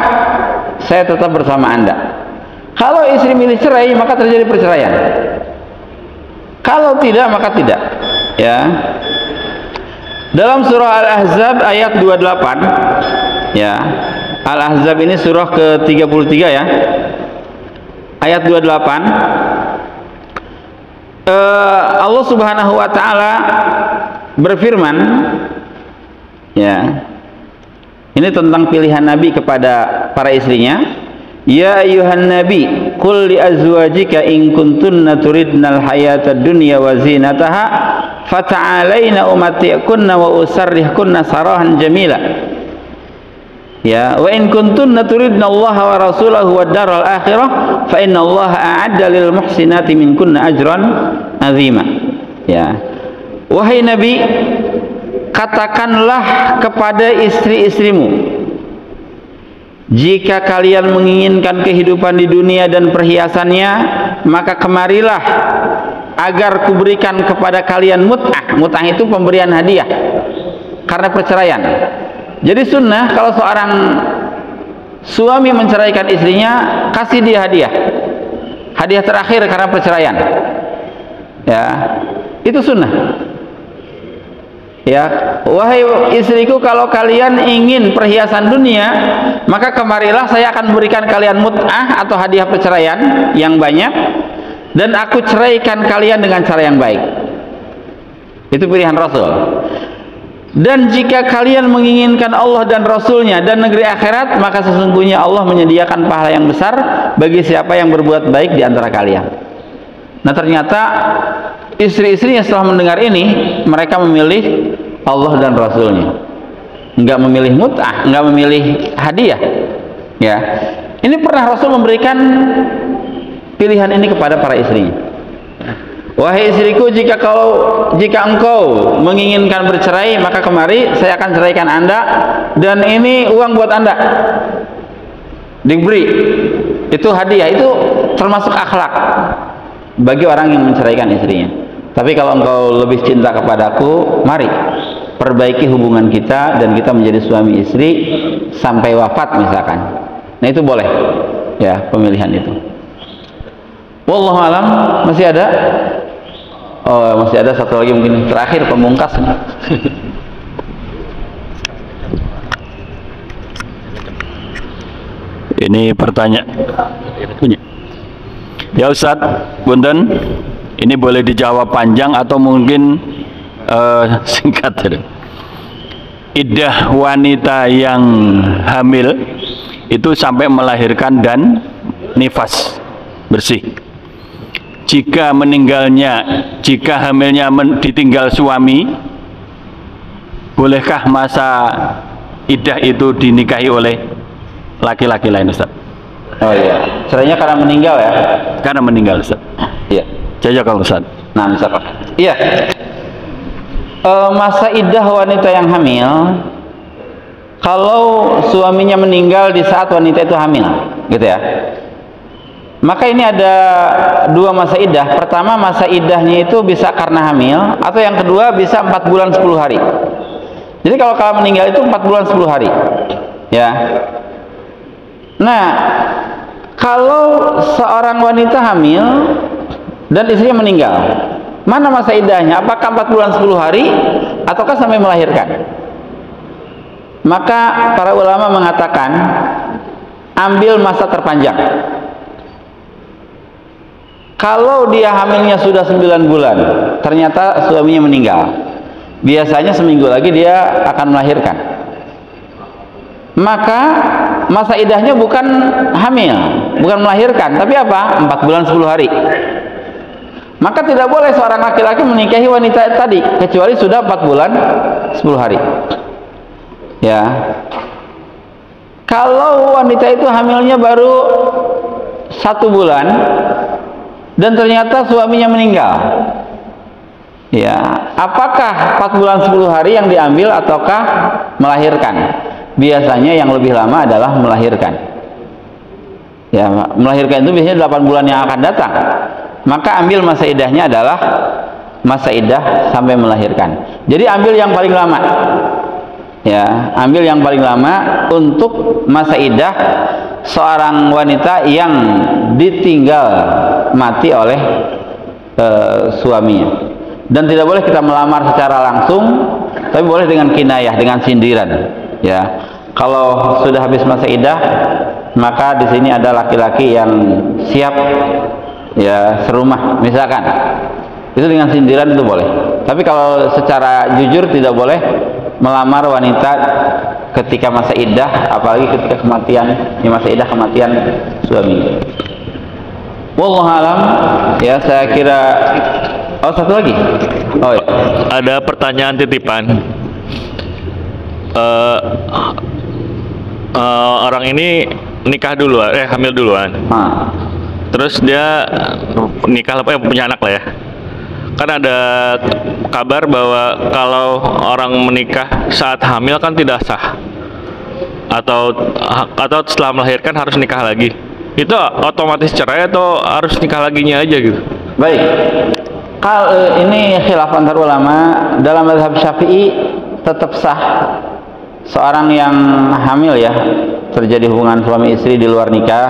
[SPEAKER 2] saya tetap bersama Anda. Kalau istri milih cerai, maka terjadi perceraian. Kalau tidak, maka tidak, ya. Dalam surah Al-Ahzab ayat 28, ya, Al-Ahzab ini surah ke-33, ya, ayat 28, Allah Subhanahu wa Ta'ala berfirman, ya, ini tentang pilihan Nabi kepada para istrinya. Ya ayyuhan nabi, qul li azwajika in kuntunna turidnal hayatad dunya wa zinataha fata'alaina umatti'kunna wa usarrihkunna sarahan jamila. Ya, wa in kuntunna turidna Allah wa rasulahu wad daral akhirah fa inna Allah a'adda lil muhsinati minkunna ajran azima. Ya. Wahai Nabi, katakanlah kepada istri-istrimu, jika kalian menginginkan kehidupan di dunia dan perhiasannya, maka kemarilah agar kuberikan kepada kalian mut'ah. Mut'ah itu pemberian hadiah karena perceraian. Jadi sunnah kalau seorang suami menceraikan istrinya, kasih dia hadiah. Hadiah terakhir karena perceraian. Ya, itu sunnah. Ya, wahai istriku, kalau kalian ingin perhiasan dunia, maka kemarilah, saya akan memberikan kalian mut'ah atau hadiah perceraian yang banyak, dan aku ceraikan kalian dengan cara yang baik. Itu pilihan Rasul. Dan jika kalian menginginkan Allah dan Rasulnya dan negeri akhirat, maka sesungguhnya Allah menyediakan pahala yang besar bagi siapa yang berbuat baik di antara kalian. Nah, ternyata istri-istrinya setelah mendengar ini, mereka memilih Allah dan Rasulnya, nggak memilih mut'ah, nggak memilih hadiah. Ya, ini pernah Rasul memberikan pilihan ini kepada para istrinya. Wahai istriku, jika engkau menginginkan bercerai, maka kemari, saya akan ceraikan anda, dan ini uang buat anda, diberi. Itu hadiah, itu termasuk akhlak bagi orang yang menceraikan istrinya. Tapi kalau engkau lebih cinta kepadaku, mari perbaiki hubungan kita dan kita menjadi suami istri sampai wafat misalkan. Nah, itu boleh ya, pemilihan itu. Wallahu alam. Masih ada? Oh, masih ada satu lagi mungkin terakhir, pemungkas nih.
[SPEAKER 5] Ini pertanyaan. Ya Ustaz, punten, ini boleh dijawab panjang atau mungkin singkat. Iddah wanita yang hamil itu sampai melahirkan dan nifas bersih. Jika hamilnya ditinggal suami, bolehkah masa iddah itu dinikahi oleh laki-laki lain, Ustaz?
[SPEAKER 2] Oh iya, cerainya karena meninggal ya?
[SPEAKER 5] Karena meninggal, Ustaz.
[SPEAKER 2] Iya.
[SPEAKER 5] Jazakallahu, Ustaz.
[SPEAKER 2] Nah, misalkan. Iya. Masa iddah wanita yang hamil, kalau suaminya meninggal di saat wanita itu hamil, gitu ya. Maka ini ada dua masa iddah. Pertama, masa iddahnya itu bisa karena hamil, atau yang kedua bisa 4 bulan 10 hari. Jadi kalau meninggal itu 4 bulan 10 hari. Ya. Nah, kalau seorang wanita hamil dan istrinya meninggal, mana masa iddahnya? Apakah 4 bulan 10 hari ataukah sampai melahirkan? Maka para ulama mengatakan ambil masa terpanjang. Kalau dia hamilnya sudah 9 bulan, ternyata suaminya meninggal, biasanya seminggu lagi dia akan melahirkan. Maka masa iddahnya bukan hamil, bukan melahirkan, tapi apa? 4 bulan 10 hari. Maka tidak boleh seorang laki-laki menikahi wanita tadi, kecuali sudah 4 bulan 10 hari. Ya. Kalau wanita itu hamilnya baru 1 bulan, dan ternyata suaminya meninggal, ya, apakah 4 bulan 10 hari yang diambil ataukah melahirkan? Biasanya yang lebih lama adalah melahirkan. Ya, melahirkan itu biasanya 8 bulan yang akan datang. Maka ambil masa iddahnya adalah masa iddah sampai melahirkan. Jadi ambil yang paling lama. Ya, ambil yang paling lama untuk masa iddah seorang wanita yang ditinggal mati oleh suaminya. Dan tidak boleh kita melamar secara langsung, tapi boleh dengan kinayah, dengan sindiran. Ya, kalau sudah habis masa iddah, maka di sini ada laki-laki yang siap ya serumah misalkan, itu dengan sindiran itu boleh. Tapi kalau secara jujur tidak boleh melamar wanita ketika masa iddah, apalagi ketika kematian, di masa iddah kematian suami. Wallahu alam. Ya, saya kira. Oh, satu lagi. Oh ya.
[SPEAKER 5] Ada pertanyaan titipan. Orang ini nikah duluan, hamil duluan. Terus dia nikah punya anak lah ya. Kan ada kabar bahwa kalau orang menikah saat hamil kan tidak sah, atau setelah melahirkan harus nikah lagi. Itu otomatis cerai atau harus nikah laginya aja gitu?
[SPEAKER 2] Baik. Ini khilaf antar ulama. Dalam mazhab Syafi'i tetap sah seorang yang hamil ya, terjadi hubungan suami istri di luar nikah,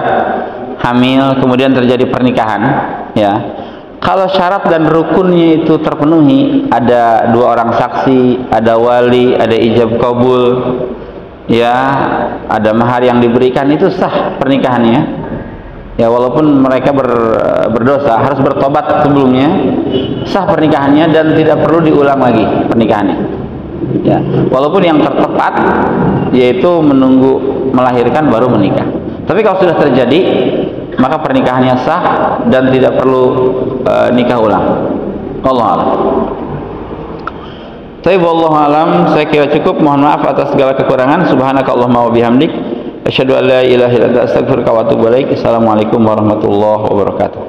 [SPEAKER 2] hamil kemudian terjadi pernikahan ya. Kalau syarat dan rukunnya itu terpenuhi, ada 2 orang saksi, ada wali, ada ijab kabul, ya, ada mahar yang diberikan, itu sah pernikahannya. Ya, walaupun mereka berdosa, harus bertobat sebelumnya, sah pernikahannya dan tidak perlu diulang lagi pernikahannya. Ya, walaupun yang tertepat yaitu menunggu melahirkan baru menikah. Tapi kalau sudah terjadi, maka pernikahannya sah dan tidak perlu nikah ulang. Allah alam. Tapi wallahu alam, saya kira cukup. Mohon maaf atas segala kekurangan. Subhanakallahumma wa bihamdik, asyhadu an la ilaha illa anta, astaghfiruka wa atubu ilaik. Assalamualaikum warahmatullahi wabarakatuh.